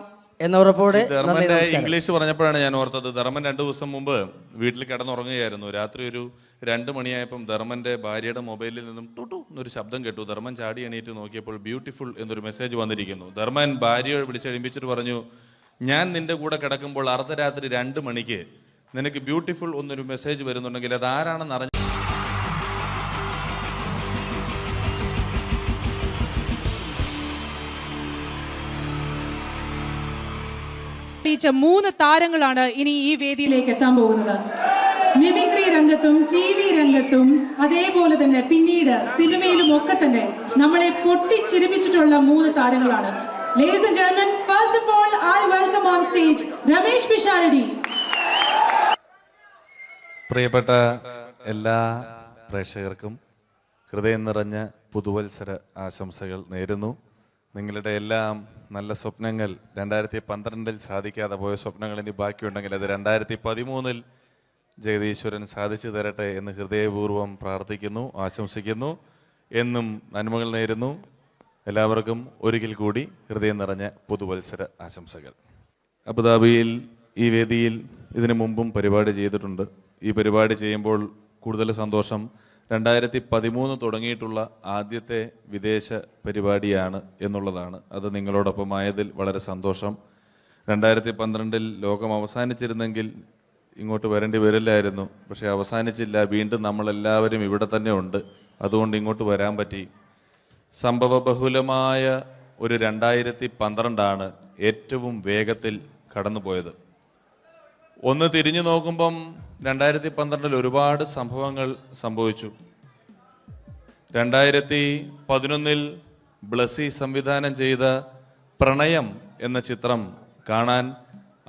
എന്ന ഉറപ്പോടെ. ധർമ്മന്റെ ഇംഗ്ലീഷ് പറഞ്ഞപ്പോഴാണ് ഞാൻ ഓർത്തത്, ധർമ്മൻ 2 ദിവസം മുമ്പ് വീട്ടിൽ കിടന്നുറങ്ങുകയായിരുന്നു. രാത്രി ഒരു 2 മണിയായപ്പം ധർമ്മന്റെ ഭാര്യയുടെ മൊബൈലിൽ നിന്നും ടുട്ടു എന്നൊരു ശബ്ദം കേട്ടു. ധർമ്മൻ ചാടി എണീറ്റ് നോക്കിയപ്പോൾ ബ്യൂട്ടിഫുൾ എന്നൊരു മെസ്സേജ് വന്നിരിക്കുന്നു. ധർമ്മൻ ഭാര്യയെ വിളിച്ചെഴുപ്പിച്ചിട്ട് പറഞ്ഞു, ഞാൻ നിന്റെ കൂടെ കിടക്കുമ്പോൾ അർദ്ധരാത്രി 2 മണിക്ക് നിനക്ക് ബ്യൂട്ടിഫുൾ എന്നൊരു മെസ്സേജ് വരുന്നുണ്ടെങ്കിൽ അത് ആരാണെന്ന് അറിഞ്ഞു. തെളിയിച്ച 3 താരങ്ങളാണ് ഇനി ഈ വേദിയിലേക്ക് എത്താൻ പോകുന്നത്. മിമിക്രി രംഗത്തും TV രംഗത്തും അതേപോലെ തന്നെ പിന്നീട് സിനിമയിലും ഒക്കെ തന്നെ നമ്മളെ പൊട്ടിച്ചിരിപ്പിച്ചിട്ടുള്ള 3 താരങ്ങളാണ്. Ladies and gentlemen, first of all, I welcome on stage Ramesh Pisharadi. പ്രിയപ്പെട്ട എല്ലാ പ്രേക്ഷകർക്കും ഹൃദയം നിറഞ്ഞ പുതുവത്സര ആശംസകൾ നേരുന്നു. നിങ്ങളുടെ എല്ലാം നല്ല സ്വപ്നങ്ങൾ 2012 സാധിക്കാതെ പോയ സ്വപ്നങ്ങൾ ഇനി ബാക്കിയുണ്ടെങ്കിൽ അത് 2013 ജഗദീശ്വരൻ സാധിച്ചു തരട്ടെ എന്ന് ഹൃദയപൂർവ്വം പ്രാർത്ഥിക്കുന്നു, ആശംസിക്കുന്നു. എന്നും നന്മകൾ നേരുന്നു. എല്ലാവർക്കും ഒരിക്കൽ കൂടി ഹൃദയം നിറഞ്ഞ പുതുവത്സര ആശംസകൾ. അബുദാബിയിൽ ഈ വേദിയിൽ ഇതിനു മുമ്പും പരിപാടി ചെയ്തിട്ടുണ്ട്. ഈ പരിപാടി ചെയ്യുമ്പോൾ കൂടുതൽ സന്തോഷം 2013 തുടങ്ങിയിട്ടുള്ള ആദ്യത്തെ വിദേശ പരിപാടിയാണ് എന്നുള്ളതാണ്. അത് നിങ്ങളോടൊപ്പം ആയതിൽ വളരെ സന്തോഷം. 2012 ലോകം അവസാനിച്ചിരുന്നെങ്കിൽ ഇങ്ങോട്ട് വരേണ്ടി വരില്ലായിരുന്നു. പക്ഷേ അവസാനിച്ചില്ല. വീണ്ടും നമ്മളെല്ലാവരും ഇവിടെ തന്നെ ഉണ്ട്. അതുകൊണ്ട് ഇങ്ങോട്ട് വരാൻ പറ്റി. സംഭവബഹുലമായ ഒരു 2012 ഏറ്റവും വേഗത്തിൽ കടന്നുപോയത്. ഒന്ന് തിരിഞ്ഞു നോക്കുമ്പം 2012 ഒരുപാട് സംഭവങ്ങൾ സംഭവിച്ചു. 2011 ബ്ലസി സംവിധാനം ചെയ്ത പ്രണയം എന്ന ചിത്രം കാണാൻ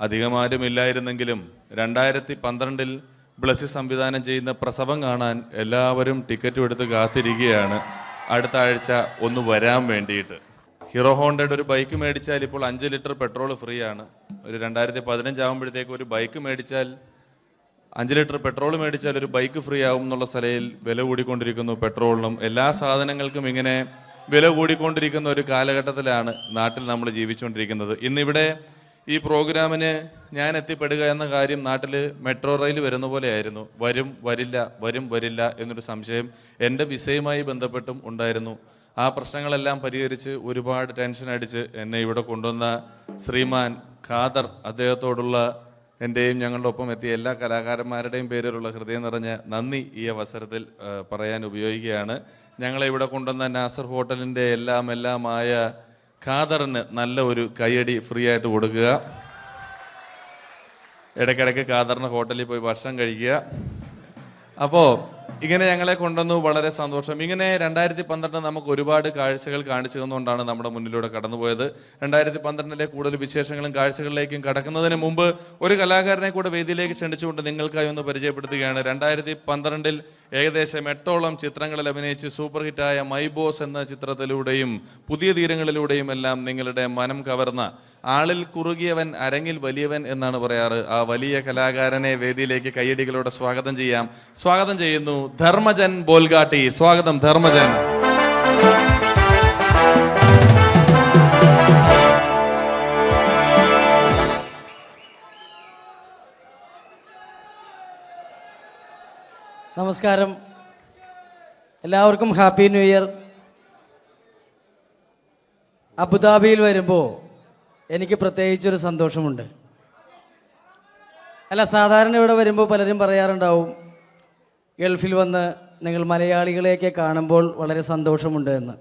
അധികമാരുമില്ലായിരുന്നെങ്കിലും 2012 ബ്ലസി സംവിധാനം ചെയ്യുന്ന പ്രസവം കാണാൻ എല്ലാവരും ടിക്കറ്റും എടുത്ത് കാത്തിരിക്കുകയാണ് അടുത്ത ആഴ്ച ഒന്ന് വരാൻ വേണ്ടിയിട്ട്. ഹീറോ ഹോണ്ടയുടെ ഒരു ബൈക്ക് മേടിച്ചാൽ ഇപ്പോൾ 5 ലിറ്റർ പെട്രോൾ ഫ്രീ ആണ്. ഒരു 2015 ആകുമ്പോഴത്തേക്ക് ഒരു ബൈക്ക് മേടിച്ചാൽ 5 ലിറ്റർ പെട്രോൾ മേടിച്ചാൽ ഒരു ബൈക്ക് ഫ്രീ ആവും എന്നുള്ള സ്ഥലയിൽ വില കൂടിക്കൊണ്ടിരിക്കുന്നു. പെട്രോളിനും എല്ലാ സാധനങ്ങൾക്കും ഇങ്ങനെ വില കൂടിക്കൊണ്ടിരിക്കുന്ന ഒരു കാലഘട്ടത്തിലാണ് നാട്ടിൽ നമ്മൾ ജീവിച്ചുകൊണ്ടിരിക്കുന്നത്. ഇന്നിവിടെ ഈ പ്രോഗ്രാമിന് ഞാൻ എത്തിപ്പെടുക എന്ന കാര്യം നാട്ടിൽ മെട്രോ റെയിൽ വരുന്ന പോലെ ആയിരുന്നു. വരും വരില്ല എന്നൊരു സംശയം എൻ്റെ വിസയുമായി ബന്ധപ്പെട്ടും ഉണ്ടായിരുന്നു. ആ പ്രശ്നങ്ങളെല്ലാം പരിഹരിച്ച് ഒരുപാട് ടെൻഷൻ അടിച്ച് എന്നെ ഇവിടെ കൊണ്ടുവന്ന ശ്രീമാൻ ഖാദർ, അദ്ദേഹത്തോടുള്ള എൻ്റെയും ഞങ്ങളുടെ ഒപ്പം എത്തിയ എല്ലാ കലാകാരന്മാരുടെയും പേരിലുള്ള ഹൃദയം നിറഞ്ഞ നന്ദി ഈ അവസരത്തിൽ പറയാൻ ഉപയോഗിക്കുകയാണ്. ഞങ്ങളെ ഇവിടെ കൊണ്ടുവന്ന നാസർ ഹോട്ടലിൻ്റെ എല്ലാമായ ഖാദറിന് നല്ല ഒരു കൈയടി ഫ്രീ ആയിട്ട് കൊടുക്കുക. ഇടയ്ക്കിടയ്ക്ക് ഖാദറിന് ഹോട്ടലിൽ പോയി ഭക്ഷണം കഴിക്കുക. അപ്പോൾ ഇങ്ങനെ ഞങ്ങളെ കൊണ്ടുവന്നു, വളരെ സന്തോഷം. ഇങ്ങനെ 2012 നമുക്ക് ഒരുപാട് കാഴ്ചകൾ കാണിച്ചു തന്നുകൊണ്ടാണ് നമ്മുടെ മുന്നിലൂടെ കടന്നുപോയത്. 2012 കൂടുതൽ വിശേഷങ്ങളും കാഴ്ചകളിലേക്കും കടക്കുന്നതിന് മുമ്പ് ഒരു കലാകാരനെ കൂടെ വേദിയിലേക്ക് ക്ഷണിച്ചുകൊണ്ട് നിങ്ങൾക്കായി ഒന്ന് പരിചയപ്പെടുത്തുകയാണ്. 2012 ഏകദേശം 8ഓളം ചിത്രങ്ങളിൽ അഭിനയിച്ച് സൂപ്പർ ഹിറ്റായ മൈ ബോസ് എന്ന ചിത്രത്തിലൂടെയും പുതിയ തീരങ്ങളിലൂടെയും എല്ലാം നിങ്ങളുടെ മനം കവർന്ന, ആളിൽ കുറുകിയവൻ അരങ്ങിൽ വലിയവൻ എന്നാണ് പറയാറ്, ആ വലിയ കലാകാരനെ വേദിയിലേക്ക് കയ്യടികളോടെ സ്വാഗതം ചെയ്യാം. സ്വാഗതം ചെയ്യുന്നു ധർമ്മജൻ ബോൽഗാട്ടി. സ്വാഗതം ധർമ്മജൻ. നമസ്കാരം, എല്ലാവർക്കും ഹാപ്പി ന്യൂ ഇയർ. അബുദാബിയിൽ വരുമ്പോൾ എനിക്ക് പ്രത്യേകിച്ചൊരു സന്തോഷമുണ്ട്. അല്ല, സാധാരണ ഇവിടെ വരുമ്പോൾ പലരും പറയാറുണ്ടാവും, ഗൾഫിൽ വന്ന് നിങ്ങൾ മലയാളികളെയൊക്കെ കാണുമ്പോൾ വളരെ സന്തോഷമുണ്ട് എന്ന്.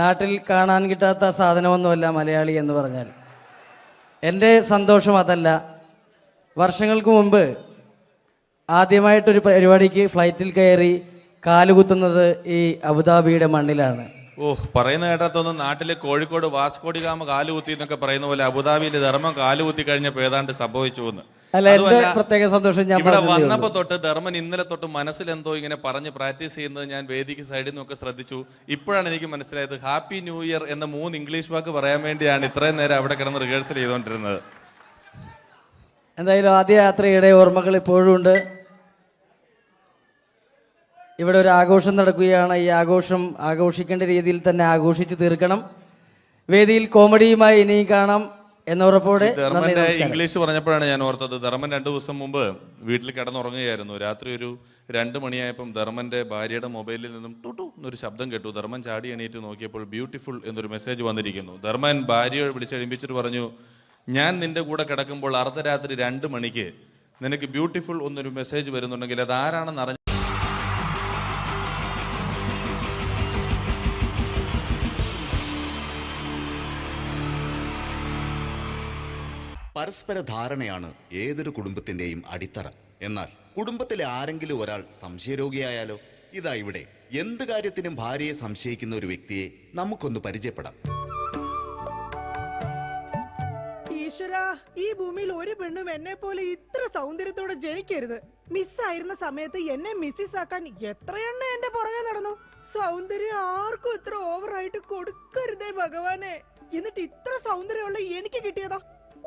നാട്ടിൽ കാണാൻ കിട്ടാത്ത സാധനമൊന്നുമല്ല മലയാളി എന്ന് പറഞ്ഞാൽ. എൻ്റെ സന്തോഷം അതല്ല. വർഷങ്ങൾക്ക് മുമ്പ് ആദ്യമായിട്ടൊരു പരിപാടിക്ക് ഫ്ലൈറ്റിൽ കയറി കാലുകുത്തുന്നത് ഈ അബുദാബിയുടെ മണ്ണിലാണ്. പറയുന്ന കേട്ടാത്തൊന്നും നാട്ടിലെ കോഴിക്കോട് വാസ്കോഡിഗാമ കാലുകുത്തി എന്നൊക്കെ പറയുന്ന പോലെ അബുദാബിയിൽ ധർമ്മം കാലുകുത്തി കഴിഞ്ഞപ്പോൾ ഏതാണ്ട് സംഭവിച്ചു എന്ന്. പ്രത്യേക സന്തോഷം. ഞാൻ ഇവിടെ വന്നപ്പോ തൊട്ട് ധർമ്മൻ ഇന്നലെ തൊട്ട് മനസ്സിലെന്തോ ഇങ്ങനെ പറഞ്ഞ് പ്രാക്ടീസ് ചെയ്യുന്നത് ഞാൻ വേദിക്ക് സൈഡിൽ നിന്നൊക്കെ ശ്രദ്ധിച്ചു. ഇപ്പോഴാണ് എനിക്ക് മനസ്സിലായത് ഹാപ്പി ന്യൂ ഇയർ എന്ന 3 ഇംഗ്ലീഷ് വാക്ക് പറയാൻ വേണ്ടിയാണ് ഇത്രയും നേരം അവിടെ കിടന്ന് റിഹേഴ്സൽ ചെയ്തുകൊണ്ടിരുന്നത്. എന്തായാലും ആദ്യ യാത്രയുടെ ഓർമ്മകൾ ഇപ്പോഴും ഉണ്ട്. ഇവിടെ ഒരു ആഘോഷം നടക്കുകയാണ്. ഈ ആഘോഷം ആഘോഷിക്കേണ്ട രീതിയിൽ തന്നെ ആഘോഷിച്ച് തീർക്കണം. വേദിയിൽ കോമഡിയുമായി ഇനിയും കാണാം എന്നുറപ്പോടെ. ധർമ്മന്റെ ഇംഗ്ലീഷ് പറഞ്ഞപ്പോഴാണ് ഞാൻ ഓർത്തത്, ധർമ്മൻ 2 ദിവസം മുമ്പ് വീട്ടിൽ കിടന്നുറങ്ങുകയായിരുന്നു. രാത്രി ഒരു 2 മണിയായപ്പം ധർമ്മന്റെ ഭാര്യയുടെ മൊബൈലിൽ നിന്നും ടുട്ടു എന്നൊരു ശബ്ദം കേട്ടു. ധർമ്മൻ ചാടി എണീറ്റ് നോക്കിയപ്പോൾ ബ്യൂട്ടിഫുൾ എന്നൊരു മെസ്സേജ് വന്നിരിക്കുന്നു. ധർമ്മൻ ഭാര്യയെ വിളിച്ചെഴുപ്പിച്ചിട്ട് പറഞ്ഞു, ഞാൻ നിന്റെ കൂടെ കിടക്കുമ്പോൾ അർദ്ധരാത്രി 2 മണിക്ക് നിനക്ക് ബ്യൂട്ടിഫുൾ എന്നൊരു മെസ്സേജ് വരുന്നുണ്ടെങ്കിൽ അത് ആരാണെന്ന് അറിഞ്ഞു. പരസ്പര ധാരണയാണ് ഏതൊരു കുടുംബത്തിന്റെയും അടിത്തറ. എന്നാൽ കുടുംബത്തിലെ ആരെങ്കിലും ഒരാൾ സംശയരോഗിയായാലോ? ഇതാ ഇവിടെ എന്ത് കാര്യത്തിനും ഭാര്യയെ സംശയിക്കുന്ന ഒരു വ്യക്തിയെ നമുക്കൊന്ന് പരിചയപ്പെടാം. ഈശ്വര, ഈ ഭൂമിയിൽ ഒരു പെണ്ണും എന്നെ പോലെ ഇത്ര സൗന്ദര്യത്തോടെ ജനിക്കരുത്. മിസ്സായിരുന്ന സമയത്ത് എന്നെ മിസ്സിസ് ആക്കാൻ എത്രയെണ്ണ എന്റെ പുറകെ നടന്നു. സൗന്ദര്യം ആർക്കും ഇത്ര ഓവറായിട്ട് കൊടുക്കരുതേ ഭഗവാനെ. എന്നിട്ട് ഇത്ര സൗന്ദര്യമുള്ള എനിക്ക് കിട്ടിയതോ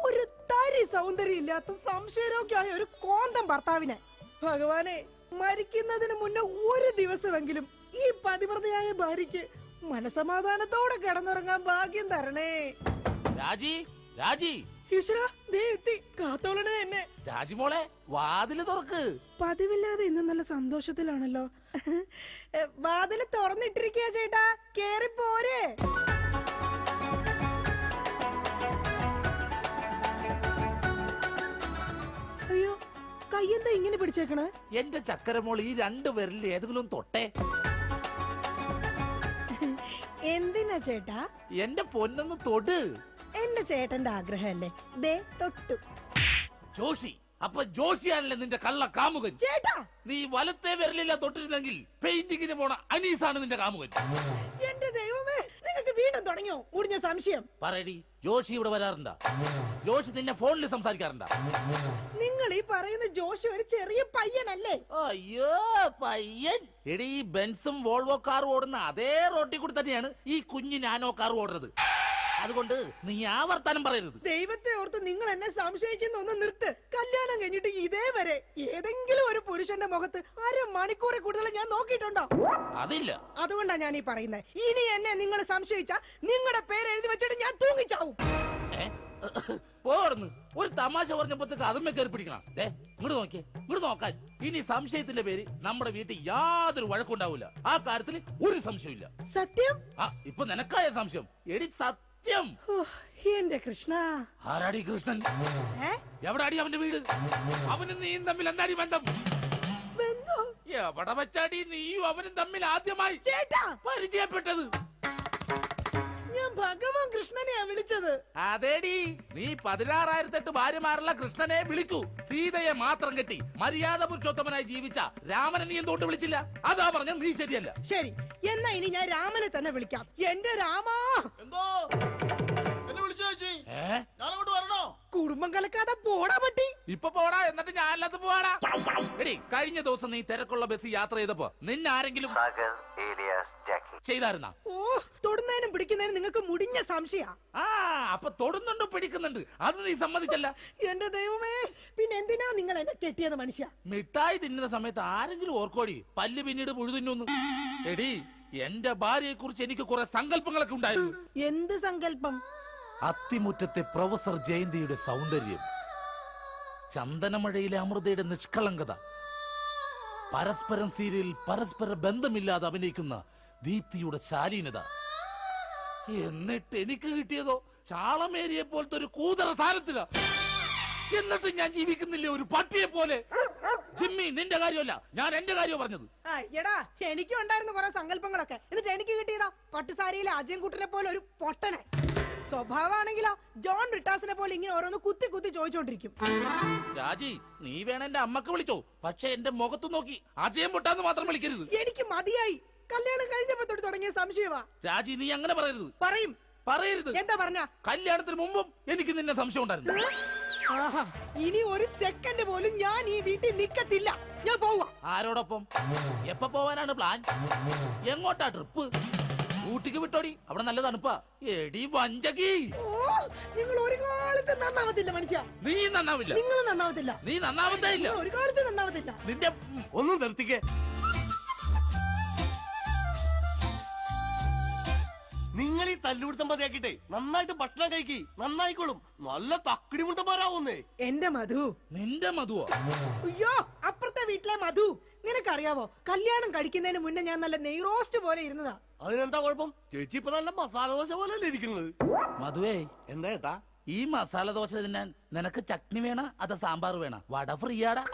ഒരു തരി സൗന്ദര്യം ഇല്ലാത്ത സംശയരോഗ്യമായ ഒരു കോന്തം ഭർത്താവിനെ. ഭഗവാനെ, മരിക്കുന്നതിന് മുന്നേ ഒരു ദിവസമെങ്കിലും ഈ പതിവ്രതയായ ഭാര്യയ്ക്ക് മനസമാധാനത്തോടെ കിടന്നുറങ്ങാൻ ഭാഗ്യം തരണേ. രാജി, രാജി, ഈശ്വര, ദേ എത്തി. കാത്തോളണേ എന്നെ. രാജിമോളെ, വാതില് തുറക്ക്. പതിവില്ലാതെ ഇന്ന് നല്ല സന്തോഷത്തിലാണല്ലോ. വാതില് തുറന്നിട്ടിരിക്കുക ചേട്ടാ, കേറി പോരെ. അയ്യോ, കയ്യെന്താ ഇങ്ങനെ പിടിച്ചേക്കണേ? എന്റെ ചക്കരമോൾ ഈ 2 വിരലിൽ ഏതെങ്കിലും തൊട്ടേ. എന്തിനാ ചേട്ടാ? എന്റെ പൊന്നൊന്ന് തൊട്. എന്റെ ചേട്ടന്റെ ആഗ്രഹമല്ലേ, ദേ തൊട്ടു. ജോഷി, അപ്പൊ ജോഷിയാണല്ലേ നിന്റെ കള്ള കാമുകൻ? ചേട്ടാ, നീ വലത്തെ വിരലില്ല തൊട്ടിരുന്നെങ്കിൽ പെയിന്റിങ്ങിന് പോണ അനീസാണ് നിന്റെ കാമുകൻ. എന്റെ ദൈവമേ, നിങ്ങൾക്ക് വീണ്ടും തുടങ്ങിയോ മുടിഞ്ഞ സംശയം? പറയടി, ജോഷി ഇവിടെ വരാറുണ്ടാ? ജോഷി നിന്നെ ഫോണിൽ സംസാരിക്കാറുണ്ടാ? നിങ്ങൾ ഈ പറയുന്ന ജോഷി ഒരു ചെറിയ പയ്യനല്ലേ? അയ്യോ, പയ്യൻ. എടി, ഈ ബെൻസും വോൾവോ കാറും ഓടുന്ന അതേ റോട്ടിൽ കൂടി തന്നെയാണ് ഈ കുഞ്ഞു നാനോ കാർ ഓടുന്നത്. അതുകൊണ്ട് നീ ആ വർത്താനം പറയരുത്. ദൈവത്തെ ഓർത്ത് നിങ്ങൾ എന്നെ സംശയിക്കുന്ന ഒന്ന് നിർത്ത്. കല്യാണം കഴിഞ്ഞിട്ട് ഇതേവരെ ഏതെങ്കിലും ഒരു പുരുഷന്റെ മുഖത്ത് 1/2 മണിക്കൂറിൽ കൂടുതൽ ഞാൻ നോക്കിയിട്ടുണ്ടോ? അതില്ല. അതുകൊണ്ടാ ഞാൻ ഈ പറയുന്നത്. ഇനി എന്നെ നിങ്ങൾ സംശയിച്ച നിങ്ങളുടെ പേര് എഴുതി വെച്ചിട്ട് ഞാൻ തൂങ്ങിച്ചാവും. പോടുന്നു. ഒരു തമാശ പറഞ്ഞപ്പോഴത്തേക്ക് അതുമ്മേ കയറി പിടിക്കണം. ഇങ്ങോട്ട് നോക്കിയേ, ഇങ്ങോട്ട് നോക്കാൻ. ഇനി സംശയത്തിന്റെ പേര് നമ്മുടെ വീട്ടിൽ യാതൊരു വഴക്കുണ്ടാവില്ല. ആ കാര്യത്തിൽ ഒരു സംശയമില്ല. സത്യം? ഇപ്പൊ നിനക്കായ സംശയം. എടി സത്യം. എന്റെ കൃഷ്ണ. ആരാടി കൃഷ്ണൻ? എവിടാടി അവന്റെ വീട്? അവനും നീയും തമ്മിൽ എന്താടി ബന്ധം? എവിടെ വെച്ചാടി നീയും അവനും തമ്മിൽ ആദ്യമായി പരിചയപ്പെട്ടത്? ഞാൻ ഭഗവാൻ കൃഷ്ണനെയാ വിളിച്ചത്. അതേടി, നീ 16,008 ഭാര്യമാരുള്ള കൃഷ്ണനെ വിളിക്കൂ. സീതയെ മാത്രം കെട്ടി മര്യാദ പുരുഷോത്തമനായി ജീവിച്ച രാമനെ നീ എന്തുകൊണ്ട് വിളിച്ചില്ല? അതാ പറഞ്ഞ നീ ശരിയല്ല. ശരി, എന്നാ ഇനി ഞാൻ രാമനെ തന്നെ വിളിക്കാം. എന്റെ രാമാ. എന്തോ എന്നെ വിളിച്ചു ചേച്ചി? ഞാനങ്ങോട്ട് വരണോ? കുടുംബം കലക്കാതെ പോടാ പറ്റി. ഇപ്പൊ പോടാ, എന്നിട്ട് ഞാൻ അല്ലാത്ത പോവാടാ. എടി, കഴിഞ്ഞ ദിവസം നീ തിരക്കുള്ള ബസ് യാത്ര ചെയ്തപ്പോ നിന്നെ ആരെങ്കിലും ചെയ്തായിരുന്നാ? ഓ, തൊടുന്നതിനും പിടിക്കുന്നതിനും നിങ്ങൾക്ക് മുടിഞ്ഞ സംശയ. അപ്പൊ തൊടുന്നുണ്ട്, പിടിക്കുന്നുണ്ട്, അത് നീ സമ്മതിച്ചല്ല. എന്റെ ദൈവമേ, പിന്നെ എന്തിനാ നിങ്ങൾ എന്നെ കെട്ടിയത് മനുഷ്യ? മിഠായി തിന്നുന്ന സമയത്ത് ആരെങ്കിലും ഓർക്കോടി പല്ല് പിന്നീട് പുഴുതിന്നു? എടി, എന്റെ ഭാര്യയെ കുറിച്ച് എനിക്ക് കുറെ സങ്കല്പങ്ങളൊക്കെ ഉണ്ടായിരുന്നു. എന്ത് സങ്കല്പം? അത്തിമുറ്റത്തെ പ്രൊഫസർ ജയന്തിയുടെ സൗന്ദര്യം, ചന്ദനമഴയിലെ അമൃതയുടെ നിഷ്കളങ്കത, പരസ്പരം സീരിയൽ പരസ്പര ബന്ധമില്ലാതെ അഭിനയിക്കുന്ന ദീപ്തിയുടെ ശാലീനത. എന്നിട്ട് എനിക്ക് കിട്ടിയതോ ചാളമേരിയെ പോലത്തെ ഒരു കൂതറ സാധനത്തില. എന്നിട്ട് ഞാൻ ജീവിക്കുന്നില്ലേ ഒരു പട്ടിയെ പോലെ? ജിമ്മി, നിന്റെ കാര്യമല്ല, ഞാൻ എന്റെ കാര്യം പറഞ്ഞത്. എടാ, എനിക്കും ഉണ്ടായിരുന്നു കുറെ സങ്കല്പങ്ങളൊക്കെ. എന്നിട്ട് എനിക്ക് കിട്ടിയതാ പട്ടുസാരിയിലെ അജയൻകുട്ടനെ പോലെ ഒരു പൊട്ടനെ. സ്വഭാവമാണെങ്കിലോ ജോൺ ബ്രിട്ടാസിനെ പോലെ ഇങ്ങനെ ഓരോന്ന് കുത്തി കുത്തി ചോദിച്ചോണ്ടിരിക്കും. രാജി, നീ വേണം എന്റെ അമ്മക്ക് വിളിച്ചോ, പക്ഷെ എന്റെ മുഖത്ത് നോക്കി അജയം പൊട്ടാന്ന് മാത്രം വിളിക്കരുത്. എനിക്ക് മതിയായി. കല്യാണം കഴിഞ്ഞപ്പോ തൊട്ട് തുടങ്ങിയ സംശയമാ. രാജി, നീ അങ്ങനെ പറയരുത്. പറയും. പറയരുത്. എന്താ പറഞ്ഞ? കല്യാണത്തിന് മുമ്പും എനിക്ക് നിന്നെ സംശയം ഉണ്ടായിരുന്നു. ഇനി ഒരു സെക്കൻഡ് പോലും ഞാൻ ഈ വീട്ടിൽ നിക്കത്തില്ല. ഞാൻ പോവാ. ആരോടൊപ്പം? എപ്പോ പോവാനാണ് പ്ലാൻ? എങ്ങോട്ടാ ട്രിപ്പ്? ഊട്ടിക്ക് വിട്ടോടി, അവിടെ നല്ല തണുപ്പാ. എടി വഞ്ചകി, നിങ്ങൾ ഒരു കാലത്ത് നന്നാവത്തില്ല മനുഷ്യ. നീ നന്നാവില്ല. നിങ്ങൾ നന്നാവത്തില്ല. നീ നന്നാവത്തേ ഇല്ല. ഒരു കാലത്ത് നന്നാവത്തില്ല. നിന്റെ ഒന്നും നിർത്തിക്കേ. നിങ്ങൾ ഈ തല്ലുപിടുത്തം മതിയാക്കിട്ടെ നന്നായിട്ട് ഭക്ഷണം കഴിക്കി, നന്നായിക്കോളും. നല്ല തക്കിടി മുണ്ടന്മാരാവുന്നേ. എന്റെ മധു. നിന്റെ മധുവോ? അയ്യോ, അപ്പുറത്തെ വീട്ടിലെ മധു. നിനക്കറിയാവോ, കല്യാണം കഴിക്കുന്നതിന് മുന്നേ ഞാൻ നല്ല നെയ് റോസ്റ്റ് പോലെ ഇരുന്നതാ. അതിനെന്താ കുഴപ്പം? ചേച്ചി ഇപ്പൊ നല്ല മസാല ദോശ പോലെയല്ലേ ഇരിക്കുന്നത്. മധുവേ, എന്താ ഏട്ടാ? ഈ മസാല ദോശ തിന്നാൻ നിനക്ക് ചട്നി വേണ അതോ സാമ്പാർ വേണ? വട ഫ്രീയാടാ.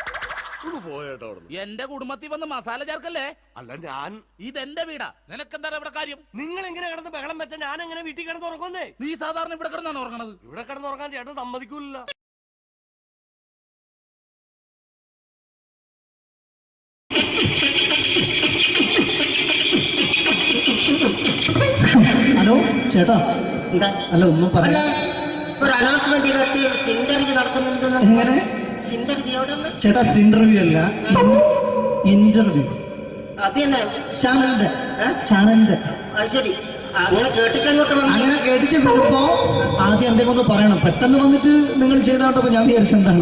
പോയേട്ടോ എന്റെ കുടുംബത്തിൽ വന്ന് മസാല ചേർക്കല്ലേ. അല്ല, ഞാൻ ഇതെന്റെ വീടാ, നിനക്കെന്താ ഇവിടെ കാര്യം? നിങ്ങൾ എങ്ങനെ കിടന്ന് ബഹളം വെച്ച ഞാൻ എങ്ങനെ വീട്ടിൽ കിടന്ന് ഉറങ്ങുന്നേ? നീ സാധാരണ ഇവിടെ കിടന്നാണ് ഉറങ്ങണത്. ഇവിടെ കിടന്ന് ഉറങ്ങാൻ ചേട്ടൻ സമ്മതിക്കൂല. ഹലോ ചേട്ടാ, അല്ല ഒന്നും പറയാ. ഒരു അനൗൺസ്മെന്റ് ചെയ്തിട്ട് ഇന്റർവ്യൂ നടത്തുന്നുണ്ടെന്ന്. എങ്ങനെ ഇന്റർവ്യൂ എവിടെ? ചേട്ടാ ഇന്റർവ്യൂ അല്ല, ഇന്റർവ്യൂ. അത് തന്നെ ചാനലിന്റെ. അത് ശരി. അങ്ങനെ കേട്ടിട്ട് അങ്ങോട്ട് വന്നു. അങ്ങനെ കേട്ടിട്ട് വരുമ്പോ ആദ്യം എന്തെങ്കിലും ഒന്ന് പറയണം. പെട്ടെന്ന് വന്നിട്ട് നിങ്ങൾ ചെയ്താണ്ടപ്പോ ഞാൻ വിചാരിച്ചു എന്താണ്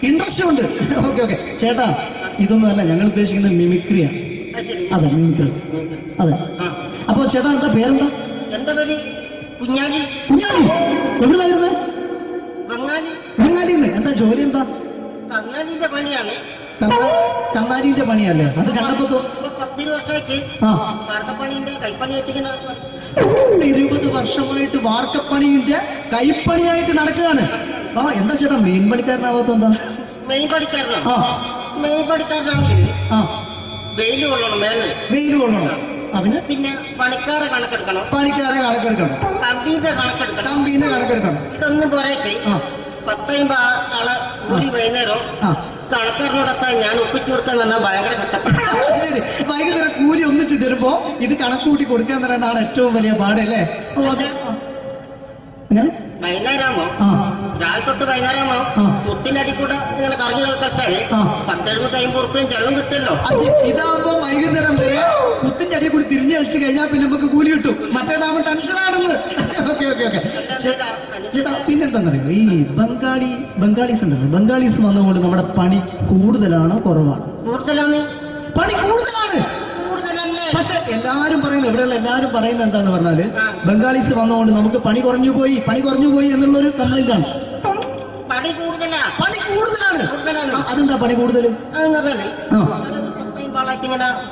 ഇൻട്രസ്റ്റ് ഉണ്ട്. ഓക്കെ ചേട്ടാ, ഇതൊന്നും അല്ല ഞങ്ങൾ ഉദ്ദേശിക്കുന്നത് മിമിക്രിയാണ്. അതെ, മിമിക്രി. അതെ. അപ്പൊ ചേട്ടാ എന്താ പേരെന്താ? എന്റെ പേര് കുഞ്ഞാലി. എവിടുന്നായിരുന്നു? ബംഗാളിന്ന്. എന്താ ജോലി? എന്താ? കന്നാലിന്റെ പണിയാണ്. കന്നാലിന്റെ പണിയല്ലേ? അത് കണ്ടപ്പോ 10 വർഷമായിട്ട് വാർക്കപ്പണിന്റെ കൈപ്പണിയായിട്ട് 20 വർഷമായിട്ട് വാർക്കപ്പണിന്റെ കൈപ്പണിയായിട്ട് നടക്കുകയാണ്. എന്താ ചേട്ടാ മെയിൻ പണിക്കാരനാവാത്ത? എന്താ മെയിൻ പണിക്കാരനാണെങ്കിൽ വെയിൽ കൊള്ളണം. വെയിൽ കൊള്ളണം. പിന്നെ പണിക്കാരെ കണക്കെടുക്കണം. കമ്പീന്റെ കണക്കെടുക്കണം. ഇതൊന്നും പോരായിട്ട് 10-50 ആളെ കൂടി വൈകുന്നേരം കണക്കാരനോടൊത്താൻ ഞാൻ ഒപ്പിച്ചു കൊടുക്കാൻ പറഞ്ഞാൽ ഭയങ്കര കഷ്ടപ്പെട്ടു. വൈകുന്നേരം കൂലി ഒന്നിച്ച് തരുമ്പോ ഇത് കണക്ക് കൂട്ടി കൊടുക്കാൻ തരാനാണ് ഏറ്റവും വലിയ പാടല്ലേ? വൈകുന്നേരമോ രാവിലെ തൊട്ട് വൈകുന്നേരമോ മുത്തിന്റെ അടി കൂടെ ഇങ്ങനെ കറങ്ങി കളിച്ചാല് 10-70-50 ഉറുപ്പിയും ചെള്ളം കിട്ടുമല്ലോ. ഇതാവുമ്പോ വൈകുന്നേരം വരെ മുത്തിന്റെ അടി കൂടി തിരിഞ്ഞു കളിച്ചു കഴിഞ്ഞാൽ പിന്നെ നമുക്ക് കൂലി കിട്ടും. മറ്റേതാവുമ്പോ ടെൻഷനാണെന്ന്. ചേട്ടാ പിന്നെന്താണെന്നറിയോ, ഈ ബംഗാളീസ് ഉണ്ടല്ലോ, ബംഗാളീസ് വന്നുകൊണ്ട് നമ്മുടെ പണി കൂടുതലാണ് കുറവാണ്? പണി കൂടുതലാണ്. പക്ഷെ എല്ലാരും പറയുന്നത്, ഇവിടെയുള്ള എല്ലാരും പറയുന്നത് എന്താന്ന് പറഞ്ഞാല് ബംഗാളീസ് വന്നുകൊണ്ട് നമുക്ക് പണി കുറഞ്ഞു പോയി എന്നുള്ളൊരു കംപ്ലൈന്റ് ആണ്. പണി കൂടുതലാണ്. അതെന്താ പണി കൂടുതൽ?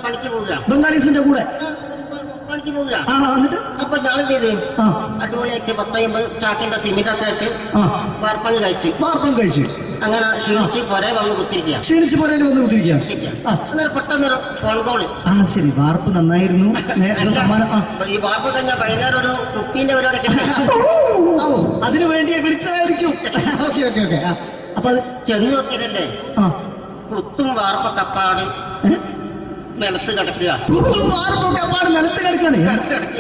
പണിക്ക് പോവുക ബംഗാളീസിന്റെ കൂടെ പണിക്ക് പോവുക. എന്നിട്ട് അപ്പൊ ഞാൻ ചെയ്ത് അടിപൊളിയായിട്ട് 10-50 ചാക്കിന്റെ സിമെന്റ് ഒക്കെ ആയിട്ട് വാർപ്പം കഴിച്ചു. അങ്ങനെ ക്ഷീണിച്ച് പുറേ വന്ന് കുത്തിരിക്കുക. അന്നേരം പെട്ടെന്നൊരു ഫോൺ കോള്. ശരി, വാർപ്പ് നന്നായിരുന്നു. ഈ വാർപ്പ് കഴിഞ്ഞാൽ വൈകുന്നേരം ഒരു കുപ്പീന്റെ പരിപാടി അതിനു വേണ്ടിയാ വിളിച്ചതായിരിക്കും. അപ്പൊ അത് ചെന്ന് നോക്കിയതല്ലേ, കുത്തും വാർപ്പൊക്കെ അപ്പാട് നിലത്ത് കിടക്കുക.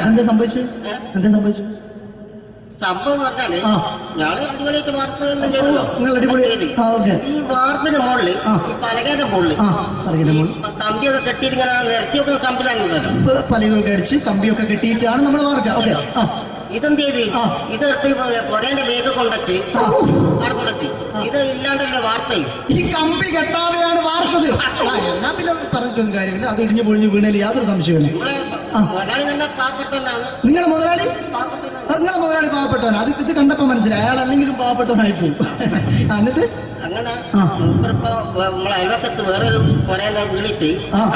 എന്താ സംഭവിച്ചു? സംഭവം എന്ന് പറഞ്ഞാല് ഞാള് അടിപൊളിയായിട്ട് വാർപ്പ് ചെയ്തല്ലോ. ഈ വാർപ്പിന്റെ മുകളിൽ ഈ പലകയുടെ മുകളിൽ കമ്പിയൊക്കെ കെട്ടിയിട്ട് നിരത്തി വെക്കുന്ന സംവിധാനം പലകൊക്കെ അടിച്ച് കമ്പിയൊക്കെ കെട്ടിയിട്ടാണ് നമ്മൾ വാർക്കുക. ഇതെന്ത് ചെയ്ത് ഇതെടുത്ത് കൊറേന്റെ ലേക്ക് കൊണ്ടച്ച് അവിടെ കൊണ്ടച്ച് ഇത് ഇല്ലാണ്ടല്ലേ വാർത്തയും. ഈ കമ്പി കെട്ടാതെയാണ് വാർത്തത്. എന്നാ പിന്നെ പറഞ്ഞിട്ടൊന്നും കാര്യമില്ല. അത് ഇടിഞ്ഞു പൊളിഞ്ഞു വീണേല് യാതൊരു സംശയമില്ല. മുതലാളി തന്നെ പാവപ്പെട്ടവനാണ്. നിങ്ങളെ മുതലാളി പാവപ്പെട്ടവനാണ്. അത് ഇത് കണ്ടപ്പോ മനസ്സിലായി അയാൾ അല്ലെങ്കിലും പാവപ്പെട്ടവനായി പോകും. എന്നിട്ട് അങ്ങനെ മൂപ്പറിപ്പോ നമ്മളെ അയൽവക്കത്ത് വേറൊരു കൊറേന്റെ വീണിട്ട്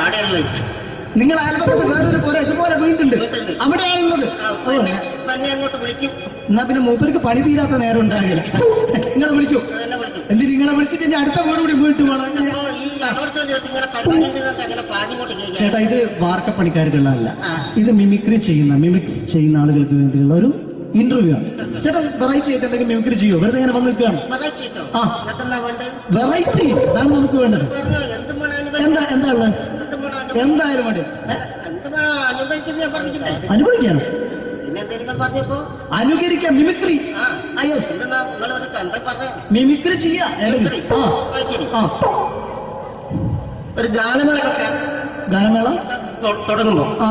ആടെയാണ് വെച്ചു. നിങ്ങൾ അയൽപക്കത്ത് വേറൊരു പോലെ ഇതുപോലെ വീട്ടുണ്ട്, അവിടെയാണുള്ളത്. അങ്ങോട്ട് വിളിക്കും. എന്നാ പിന്നെ മൂപ്പർക്ക് പണി തീരാത്ത നേരം ഉണ്ടാകില്ല. നിങ്ങളെ വിളിക്കും. എന്തിന് നിങ്ങളെ വിളിച്ചിട്ട് ഇനി അടുത്ത വീട് കൂടി വീട്ടു പോകണം. ചേട്ടാ, ഇത് വാർക്കപ്പണിക്കാർക്കുള്ളതല്ല, ഇത് മിമിക്സ് ചെയ്യുന്ന ആളുകൾക്ക് വേണ്ടിയുള്ള ഒരു ഇന്റർവ്യൂ ആണ്. ചേട്ടാ വെറൈറ്റി ആയിട്ട് എന്തെങ്കിലും മിമിക്രി ചെയ്യോ? വെറുതെ ഇങ്ങനെ വന്ന് നിൽക്കുകയാണ്. വെറൈറ്റി അതാണ് നമുക്ക് വേണ്ടത്. എന്താ ഉള്ളത്? എന്തായാലും മതി. അനുഭവിക്കാൻ അനുകരിക്കാം. മിമിക്രി മിമിക്രി ചെയ്യാ. ഒരു ഗാനമേള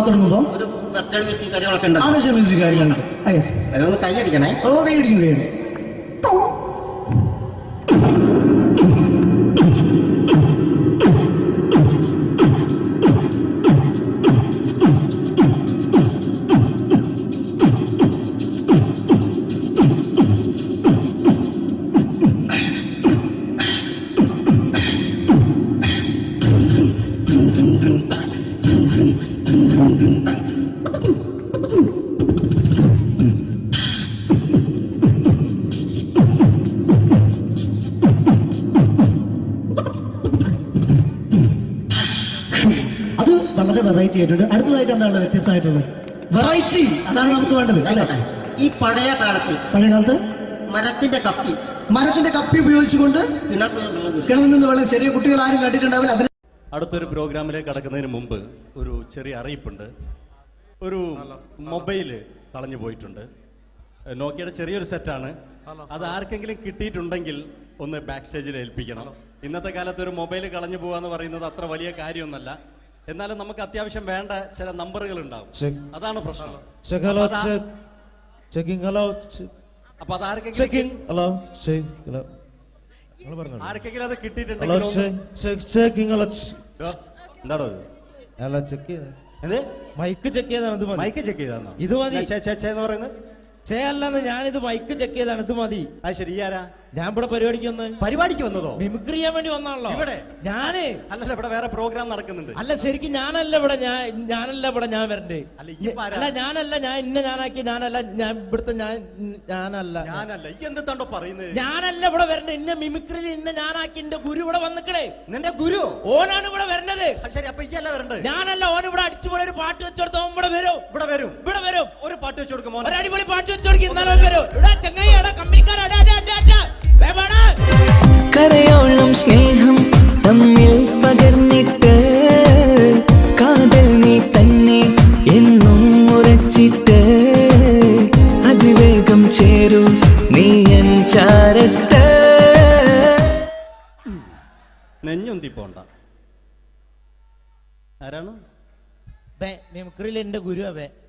തുടങ്ങുമ്പോ ഒരു വെസ്റ്റേൺ മ്യൂസിക് കാര്യങ്ങളൊക്കെ ഉണ്ട്. മ്യൂസിക് കാര്യങ്ങളുണ്ട്. അതൊന്ന് കൈയടിക്കണേ. കൈയടിക്കുന്നു. വളരെ വെറൈറ്റി ആയിട്ടുണ്ട്. അടുത്തതായിട്ട് എന്താണ് വ്യത്യസ്തമായിട്ടുള്ളത്? വെറൈറ്റി അതാണ് നമുക്ക് വേണ്ടത് അല്ലേ? ഈ പഴയ കാലത്ത് മരത്തിന്റെ കപ്പി മരത്തിന്റെ കപ്പി ഉപയോഗിച്ചുകൊണ്ട് കിണറിൽ നിന്ന് വെള്ളം ചെറിയ കുട്ടികൾ ആരും കണ്ടിട്ടുണ്ടാവില്ല. അതിന് അടുത്തൊരു പ്രോഗ്രാമിലേക്ക് കടക്കുന്നതിന് മുമ്പ് ഒരു ചെറിയ അറിയിപ്പുണ്ട്. ഒരു മൊബൈൽ കളഞ്ഞു പോയിട്ടുണ്ട്. നോക്കിയുടെ ചെറിയൊരു സെറ്റാണ്. അത് ആർക്കെങ്കിലും കിട്ടിയിട്ടുണ്ടെങ്കിൽ ഒന്ന് ബാക്ക് സ്റ്റേജിൽ ഏൽപ്പിക്കണം. ഇന്നത്തെ കാലത്ത് ഒരു മൊബൈൽ കളഞ്ഞു പോകാന്ന് പറയുന്നത് അത്ര വലിയ കാര്യമൊന്നല്ല. എന്നാലും നമുക്ക് അത്യാവശ്യം വേണ്ട ചില നമ്പറുകൾ ഉണ്ടാവും. അതാണ് പ്രശ്നം. അപ്പൊ അത് ആർക്കെങ്കിലും അത് കിട്ടിയിട്ടുണ്ടെങ്കിൽ എന്താണോ മൈക്ക് ചെക്ക് ചെയ്താണ്. Mic check ചെയ്താണോ? ഇത് മതി എന്ന് പറയുന്നത് അല്ലെന്ന് ഞാനിത് മൈക്ക് ചെക്ക് ചെയ്താണ്. ഇത് മതി. അത് ശരി. ആരാ? ഞാൻ ഇവിടെ പരിപാടിക്ക് വന്നതോ? മിമിക്രി ചെയ്യാൻ വേണ്ടി വന്നാണല്ലോ. ഇവിടെ ഞാന് അല്ലല്ല, ഇവിടെ വേറെ പ്രോഗ്രാം നടക്കുന്നുണ്ട്. അല്ല ശരിക്കും ഞാനല്ല ഇവിടെ. ഞാൻ വരണ്ടേ? അല്ല ഞാനല്ല. ഞാൻ ഞാനാക്കി. ഞാനല്ല. ഞാൻ ഇവിടുത്തെ ഞാനല്ല. എന്തെത്താണ്ടോ പറയുന്നത്? ഞാനല്ല ഇവിടെ വരണ്ടേ. ഇന്ന മിമിക്രി ഞാനാക്കി. എന്റെ ഗുരു ഇവിടെ വന്നിക്കണേ. നിന്റെ ഗുരു ഓനാണ് ഇവിടെ വരണത്. ശരി. അപ്പൊ ഇയല്ല വരണ്ടേ? ഞാനല്ല. ഓൻ ഇവിടെ അടിച്ചുപോലെ ഒരു പാട്ട് വെച്ചോടുത്ത ഓൻ ഇവിടെ വരും. ഇവിടെ വരും. ഒരു പാട്ട് വെച്ചു കൊടുക്കും. ഒരു അടിപൊളി പാട്ട് വെച്ചു കൊടുക്കും. എന്നാലും വരും. ഇവിടെ ചങ്ങായിയുടെ കമ്പനിക്കാരാ. കരയോളം സ്നേഹം തമ്മിൽ പകർന്നിട്ട് കാതൽ നീ തന്നെ എന്നും ഉറച്ചിട്ട് അതിവേഗം ചേരും നീ എൻ ചാരത്ത്. നെഞ്ഞൊന്തി പോണ്ട. ആരാണ്? മിമിക്രിയിൽ എന്റെ ഗുരു.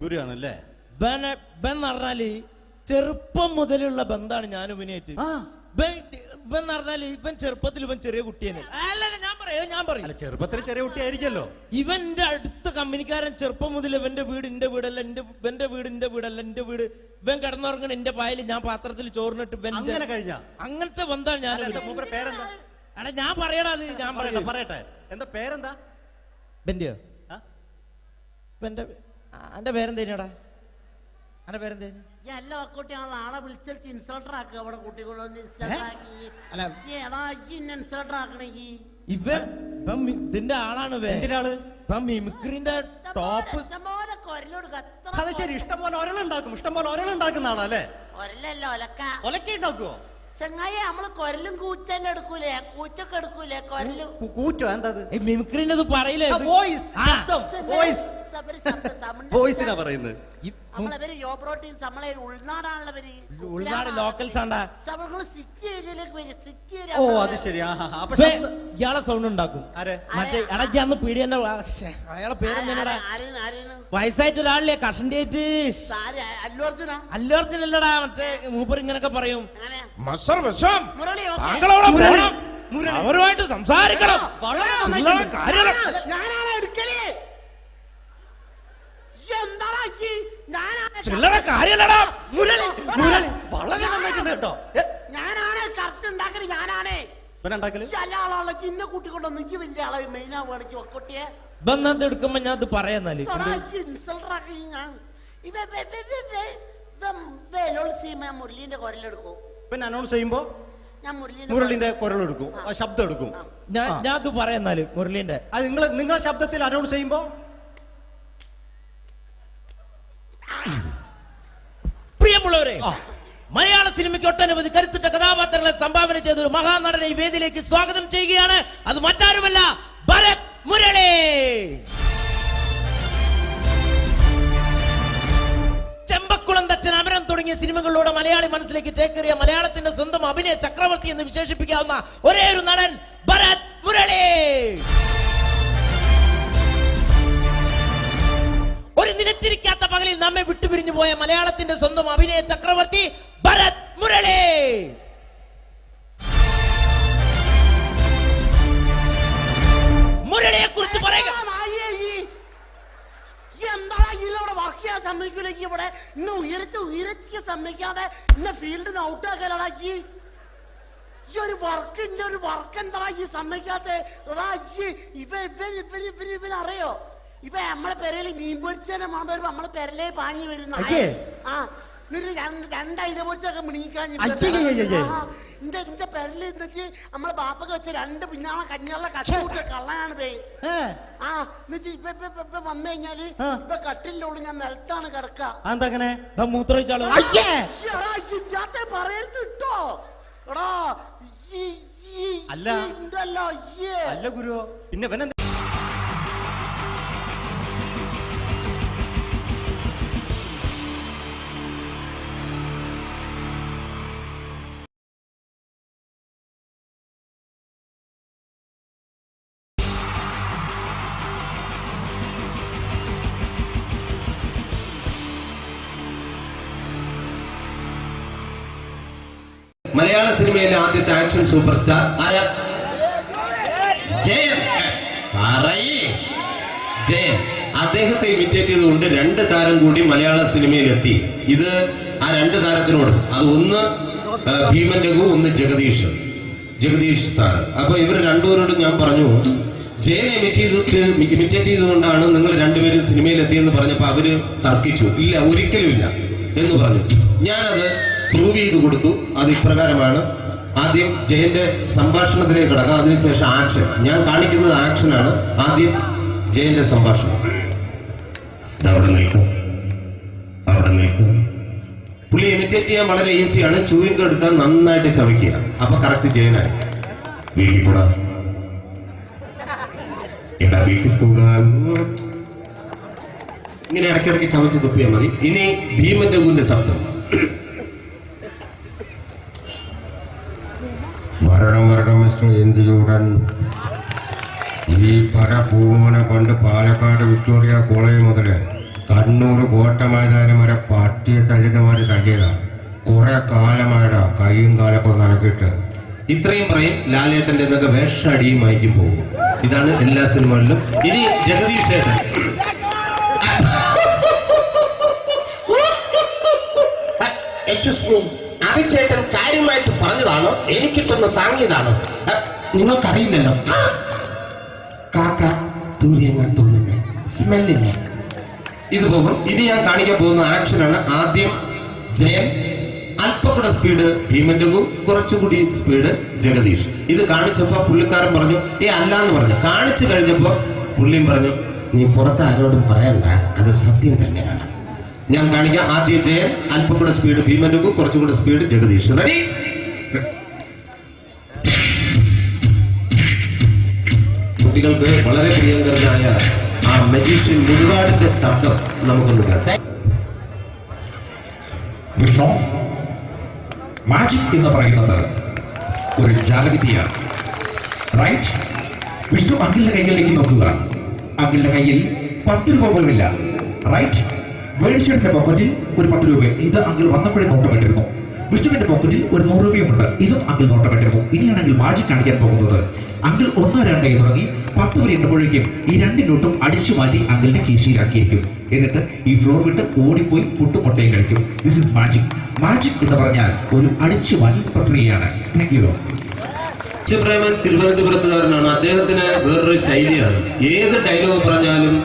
ഗുരുവാണല്ലേ? ബൻ പറഞ്ഞാല് ചെറുപ്പം മുതലുള്ള ബന്ധാണ് ഞാൻ ഇവനായിട്ട്. ഇവൻ പറഞ്ഞാല് ഇവൻ ചെറുപ്പത്തിൽ ഇവൻ ചെറിയ കുട്ടിയാണ്. ഞാൻ പറയും ചെറുപ്പത്തിൽ ചെറിയ കുട്ടിയായിരിക്കല്ലോ. ഇവന്റെ അടുത്ത കമ്പനിക്കാരൻ ചെറുപ്പം മുതൽ ഇവന്റെ വീട് എന്റെ വീടല്ല. ഇവന്റെ വീട് എന്റെ വീടല്ല. എന്റെ വീട് ഇവൻ കിടന്നുറങ്ങണ എന്റെ പായല് ഞാൻ പാത്രത്തിൽ ചോറിനിട്ട് അങ്ങനത്തെ ബന്ധാണ് ഞാൻ. പേരെന്താ? അല്ല ഞാൻ പറയടാ. അത് ഞാൻ പറയട്ടെ. എന്താ പേരെന്താ? ബെന്റെയോ? എന്റെ പേരെന്തേനാടാ? എന്റെ പേരെന്തേനു? എല്ലാ കുട്ടിയാണല്ലോ ആളെ വിളിച്ചിട്ട് ഇൻസൾട്ടർ ആക്കുക. അവിടെ കുട്ടികളൊന്ന് ഇൻസൾട്ടർ ആക്കണെങ്കി ഇതിന്റെ ആളാണ്. മിമിക്രിന്റെ ടോപ്പ്. അത് ശരി. ഇഷ്ടംപോലെ ഒരളുണ്ടാക്കും. ഇഷ്ടംപോലെ ഒരളുണ്ടാക്കുന്ന ആളല്ലേ? ഒരലല്ല, ഒലക്ക ഉണ്ടാക്കുവോ? ചങ്ങായി നമ്മള് കൊരലും കൂറ്റല്ല എടുക്കൂലേ? കൂറ്റൊക്കെ എടുക്കൂലേ? കൊരലും കൂറ്റോ? എന്താ മിമിക്രിന്റെ പറയില്ലേ? വോയിസിനാ പറയുന്നത്. നമ്മളവര് യോ പ്രോട്ടീൻ നമ്മളെ ഉൾനാടാണല്ലോ. ഉൾനാട് ലോക്കൽസ് ആണ്ടാ. സിറ്റി ഏരിയയിലേക്ക് വരും. City area. ഓ അത് ശരി. ഇയാളെ സൗണ്ട് ഉണ്ടാക്കും. മറ്റേ അടയ്ക്കാന്ന് പീടിയന്റെ അയാളെ പേരെന്താ? വയസ്സായിട്ട് ഒരാളില്ലേ? കഷന്റെ ആയിട്ട്. അല്ലു അർജുൻ അല്ലടാ. മറ്റേ മൂപ്പർ ഇങ്ങനൊക്കെ പറയും. അവരുമായിട്ട് സംസാരിക്കണം. ചില്ലറ കാര്യല്ലടാ. വളരെ നന്നായിട്ടുണ്ട് കേട്ടോ. ഞാനാണ് കറക്റ്റ് ഉണ്ടാക്കല്. ഞാനാണ് ചില ആളാളെ ഇന്ന കൂട്ടിക്കൊണ്ടോ നിക്ക് വലിയ ആളെ മെയിൻ ആവുകയാണെങ്കിൽ ഒക്കൊട്ടിയെ ബന്ധം എടുക്കുമ്പോ ഞാൻ അത് പറയാന്നാല് മുരളീന്റെ കുരലെടുക്കും. പിന്നെ അനൗൺസ് ചെയ്യുമ്പോ ഞാൻ മുരളിന്റെ കുരലെടുക്കും, ശബ്ദം എടുക്കും. ഞാൻ അത് പറയാന്നാല് മുരളീന്റെ നിങ്ങളെ ശബ്ദത്തിൽ അനൗൺസ് ചെയ്യുമ്പോ പ്രിയമുള്ളവരെ, മലയാള സിനിമയ്ക്ക് ഒട്ടനവധി കരുത്തുറ്റ കഥാപാത്രങ്ങളെ സംഭാവന ചെയ്ത ഒരു മഹാനടനെ ഈ വേദിയിലേക്ക് സ്വാഗതം ചെയ്യുകയാണ്. അത് മറ്റാരുമല്ല, ഭരത് മുരളി. ചെമ്പക്കുളം തച്ചൻ, അമരം തുടങ്ങിയ സിനിമകളിലൂടെ മലയാളി മനസ്സിലേക്ക് ചേക്കേറിയ മലയാളത്തിന്റെ സ്വന്തം അഭിനയ ചക്രവർത്തി എന്ന് വിശേഷിപ്പിക്കാവുന്ന ഒരേ ഒരു നടൻ ഭരത് മുരളി. ഒരു നിലച്ചിരിക്കാത്ത പകലിൽ നമ്മെ വിട്ടുപിരിഞ്ഞു പോയ മലയാളത്തിന്റെ സ്വന്തം അഭിനയ ചക്രവർത്തി ഭരത് മുരളി. മുരളിയെ കുറിച്ച് പറയുക. വർക്ക് ചെയ്യാൻ സമ്മതിക്കൂല. ഇവിടെ ഇന്ന് ഉയരത്തിക്ക് സമ്മതിക്കാതെ ഇന്ന് ഫീൽഡിന് ഔട്ടാക്കലാക്കി ഈ ഒരു വർക്ക് എന്താ ഈ സമ്മതിക്കാത്ത ഇവനറിയോ? ഇപ്പൊ നമ്മളെ പെരയില് മീൻ പൊരിച്ചതിനെ മണം വരുമ്പോ നമ്മളെ പെരലേ പാഞ്ഞു വരുന്ന രണ്ടൈല പൊരിച്ചൊക്കെ മിണിക്കാൻ എന്റെ പെരല് എന്നിട്ട് നമ്മളെ ബാപ്പൊക്കെ വെച്ച രണ്ട് പിന്നാളെ കഞ്ഞുള്ള കഷ്ട കള്ളനാണ് പേ. എന്നിട്ട് ഇപ്പൊ വന്നു കഴിഞ്ഞാല് ഇപ്പൊ കട്ടിലിന്റെ ഉള്ളിൽ ഞാൻ നിലത്താണ് കിടക്കുക. മൂത്രമൊഴിച്ചാലോ പറയരുത് കേട്ടോ. അല്ല അല്ല ഗുരു പിന്നെ ഇവനെന്താ മലയാള സിനിമയിലെ ആദ്യത്തെ ആക്ഷൻ സൂപ്പർ സ്റ്റാർ ആരാ? ജയൻ. ജയൻ. അദ്ദേഹത്തെ ഇമിറ്റേറ്റ് ചെയ്തുകൊണ്ട് 2 താരം കൂടി മലയാള സിനിമയിലെത്തി. ഇത് ആ 2 താരത്തിനോട്, അത് ഒന്ന് ഭീമൻ രഘു, ഒന്ന് ജഗദീഷ് സാർ. അപ്പൊ ഇവർ രണ്ടുപേരോടും ഞാൻ പറഞ്ഞു, ജയനെ ഇമിറ്റേറ്റ് ചെയ്തുകൊണ്ടാണ് നിങ്ങൾ 2 പേരും സിനിമയിലെത്തിയെന്ന് പറഞ്ഞപ്പോ അവര് തർക്കിച്ചു. ഇല്ല, ഒരിക്കലും ഇല്ല എന്ന് പറഞ്ഞു. ഞാനത് പ്രൂവ് ചെയ്ത് കൊടുത്തു. അത് ഇപ്രകാരമാണ്. ആദ്യം ജയന്റെ സംഭാഷണത്തിലേക്ക് കിടക്കാം, അതിനുശേഷം ആക്ഷൻ. ഞാൻ കാണിക്കുന്നത് ആക്ഷനാണ്. ആദ്യം ജയന്റെ സംഭാഷണം. അവിടെ നിൽക്കും. പുള്ളി ഇമിറ്റേറ്റ് ചെയ്യാൻ വളരെ ഈസിയാണ്. ചൂയിങ് എടുത്താൽ നന്നായിട്ട് ചവയ്ക്കുക. അപ്പൊ കറക്റ്റ് ജയനായി. വീട്ടിൽ പോടാ, എടാ വീട്ടിൽ പോകാൻ. ഇങ്ങനെ ഇടയ്ക്കിടയ്ക്ക് ചവച്ച് തുപ്പിയാൽ മതി. ഇനി ഭീമൻ രഘുവിന്റെ ശബ്ദം. വരണം മിസ്റ്റർ ഇന്ത്യയൂടൻ. ഈ പരപൂമനെ കൊണ്ട് പാലക്കാട് വിക്ടോറിയ കോളേജ് മുതല് കണ്ണൂർ കോട്ട മൈതാനം വരെ പട്ടിയെ തള്ളിയമാര് തള്ളിയതാ. കുറെ കാലമായടാ കൈയും കാലൊക്കെ നടക്കിയിട്ട്. ഇത്രയും പറയും. ലാലേട്ടന്റെ എന്നൊക്കെ വേഷടിയുമായിരിക്കും പോകും. ഇതാണ് എല്ലാ സിനിമകളിലും. ഇനി ജഗദീഷ് ഏട്ടൻ. ചേട്ടൻ കാര്യമായിട്ട് പറഞ്ഞതാണോ എനിക്കിട്ടൊന്ന് താങ്ങിയതാണോ? നിങ്ങൾക്കറിയില്ലല്ലോ. കാക്ക തൂര്യങ്ങൾ തോന്നുന്നു, സ്മെല്ലിനെ. ഇത് പോകും. ഇനി ഞാൻ കാണിക്കാൻ പോകുന്ന ആക്ഷനാണ്. ആദ്യം ജയൻ, അല്പം കൂടെ സ്പീഡ് ഭീമൻ രഘു, കുറച്ചുകൂടി സ്പീഡ് ജഗദീഷ്. ഇത് കാണിച്ചപ്പോ പുള്ളിക്കാരൻ പറഞ്ഞു അല്ലാന്ന് പറഞ്ഞു. കാണിച്ചു കഴിഞ്ഞപ്പോ പുള്ളിയും പറഞ്ഞു നീ പുറത്ത് ആരോടും പറയണ്ട, അത് സത്യം തന്നെയാണ്. ഞാൻ കാണിക്കാം. ആദ്യം ജയൻ, അല്പം കൂടെ സ്പീഡ് ഭീമൻ രഘു, കുറച്ചുകൂടെ സ്പീഡ് ജഗദീഷ്. റെഡി? കുട്ടികൾക്ക് വളരെ പ്രിയങ്കരനായ ആ മജീഷ്യൻ മുരുകാടിന്റെ ശബ്ദം നമുക്കൊന്ന് കേൾക്കാം. വിഷ്ണു, മാജിക് എന്ന് പറയുന്നത് ഒരു ജാലവിദ്യയാണ്. റൈറ്റ്? വിഷ്ണു അങ്കിളിന്റെ കൈകളിലേക്ക് നോക്കുക. അങ്കിളിന്റെ കയ്യിൽ 10 രൂപ പോലുമില്ല. റൈറ്റ്? വേണിച്ചേട്ടന്റെ പോക്കറ്റിൽ ഒരു 10 രൂപ. ഇത് അങ്കിൾ വന്നപ്പോഴേ നോട്ടമിട്ടിരുന്നു. വിഷ്ണുവിന്റെ പോക്കറ്റിൽ ഒരു 100 രൂപയുമുണ്ട്. ഇതും അങ്കിൾ നോട്ടമിട്ടിരുന്നു. ഇനിയാണെങ്കിൽ മാജിക് കാണിക്കാൻ പോകുന്നത്. അങ്കിൾ 1, 2 തുടങ്ങി 10 വരെ എണ്ണപ്പോഴേക്കും ഈ 2 നോട്ടും അടിച്ചു മാറ്റി അങ്കിളിന്റെ കീശയിലാക്കിയിരിക്കും. എന്നിട്ട് ഈ ഫ്ലോർ വിട്ട് ഓടിപ്പോയി ഫുഡ് മുട്ടയും കഴിക്കും. This is magic. മാജിക് എന്ന് പറഞ്ഞാൽ ഒരു അടിച്ചു മാറ്റി പ്രക്രിയയാണ്. Thank you. പ്രേമൻ തിരുവനന്തപുരത്തുകാരനാണ്. അദ്ദേഹത്തിന് വേറൊരു ശൈലിയാണ്. ഏത് ഡയലോഗ് പറഞ്ഞാലും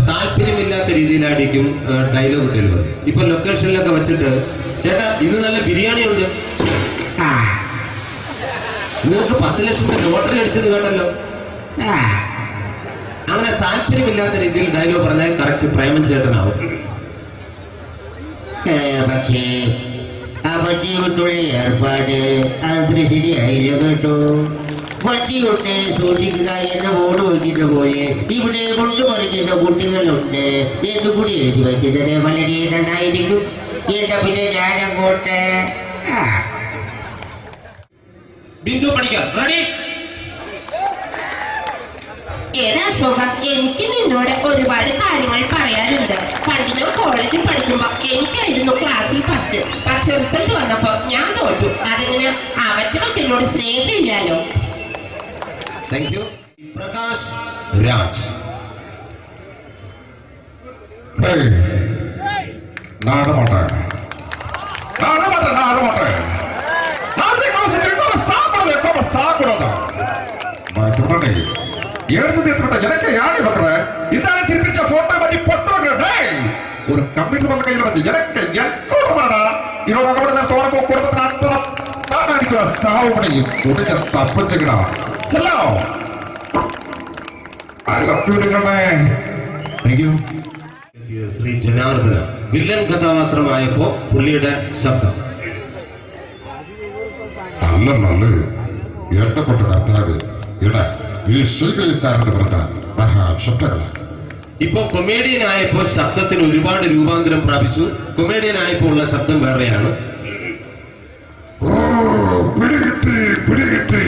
താല്പര്യമില്ലാത്ത രീതിയിലായിരിക്കും ഡയലോഗ് ഡെലിവറി. ഇപ്പൊ ലൊക്കേഷനിലൊക്കെ വെച്ചിട്ട് ചേട്ടാ ഇന്ന് നല്ല ബിരിയാണി ഉണ്ട്, നിങ്ങൾക്ക് 10 ലക്ഷം രൂപ ലോട്ടറി അടിച്ചത് കേട്ടല്ലോ. അങ്ങനെ താല്പര്യമില്ലാത്ത രീതിയിൽ ഡയലോഗ് പറഞ്ഞാൽ കറക്റ്റ് പ്രേമൻ ചേട്ടനാവും. പക്ഷേ ആ വട്ടി കൊണ്ടുള്ള ഏർപ്പാട് അത്ര ശരിയായില്ല കേട്ടോ. വട്ടി കൊണ്ട് സൂക്ഷിക്കുക എന്ന ബോർഡ് വയ്ക്കുന്ന പോലെ ഇവിടെ കൊണ്ടുപറിക്കുന്ന കുട്ടികളുണ്ട് എന്ന് കൂടി എഴുതി വയ്ക്കുന്നത് വളരെ നന്നായിരിക്കും. എന്നാ പിന്നെ ഞാനങ്ങോട്ട് ബിന്ദു പണിക്കർ. റെഡി? ഏതാ സുഖം, എനിക്ക് നിന്നോട് ഒരുപാട് കാര്യങ്ങൾ പറയാനുണ്ട്. പണ്ട് ഞാൻ കോളേജിൽ പഠിക്കുമ്പോ എനിക്കായിരുന്നു ക്ലാസ്സിൽ ഫസ്റ്റ്. പക്ഷെ റിസൾട്ട് വന്നപ്പോ ഞാൻ തോറ്റു. അതെങ്ങനെ അവറ്റൊക്കെ എന്നോട് സ്നേഹമില്ലല്ലോ. Thank you. പ്രകാശ് രാജ്. ஒரு கம்ப்யூட்டர் பண்ண கையில வச்சு எனக்கு எக்கோடமாடா இவரோட கூட தோணப்போ குடும்பത്തിന് അത്ര സാവ് പണിയും ഒടുക്ക തപ്പിച്ചെടാ ചെല്ലോ ശ്രീ ജനാർദ്ദന വില്ലൻ കഥാപാത്രമായപ്പോ പുള്ളിയുടെ ശബ്ദം. അല്ലെന്നല്ലേ എന്നെ കൊണ്ട് കർത്താവ് ഇട ഈ സ്വീകരിക്കാരെന്ന് പറഞ്ഞാൽ മഹാശബ്ദങ്ങളാണ്. ഇപ്പൊ കൊമേഡിയൻ ആയപ്പോ ശബ്ദത്തിന് ഒരുപാട് രൂപാന്തരം പ്രാപിച്ചു. കൊമേഡിയൻ ആയപ്പോ ഉള്ള ശബ്ദം വേറെയാണ്. പിടികിട്ടി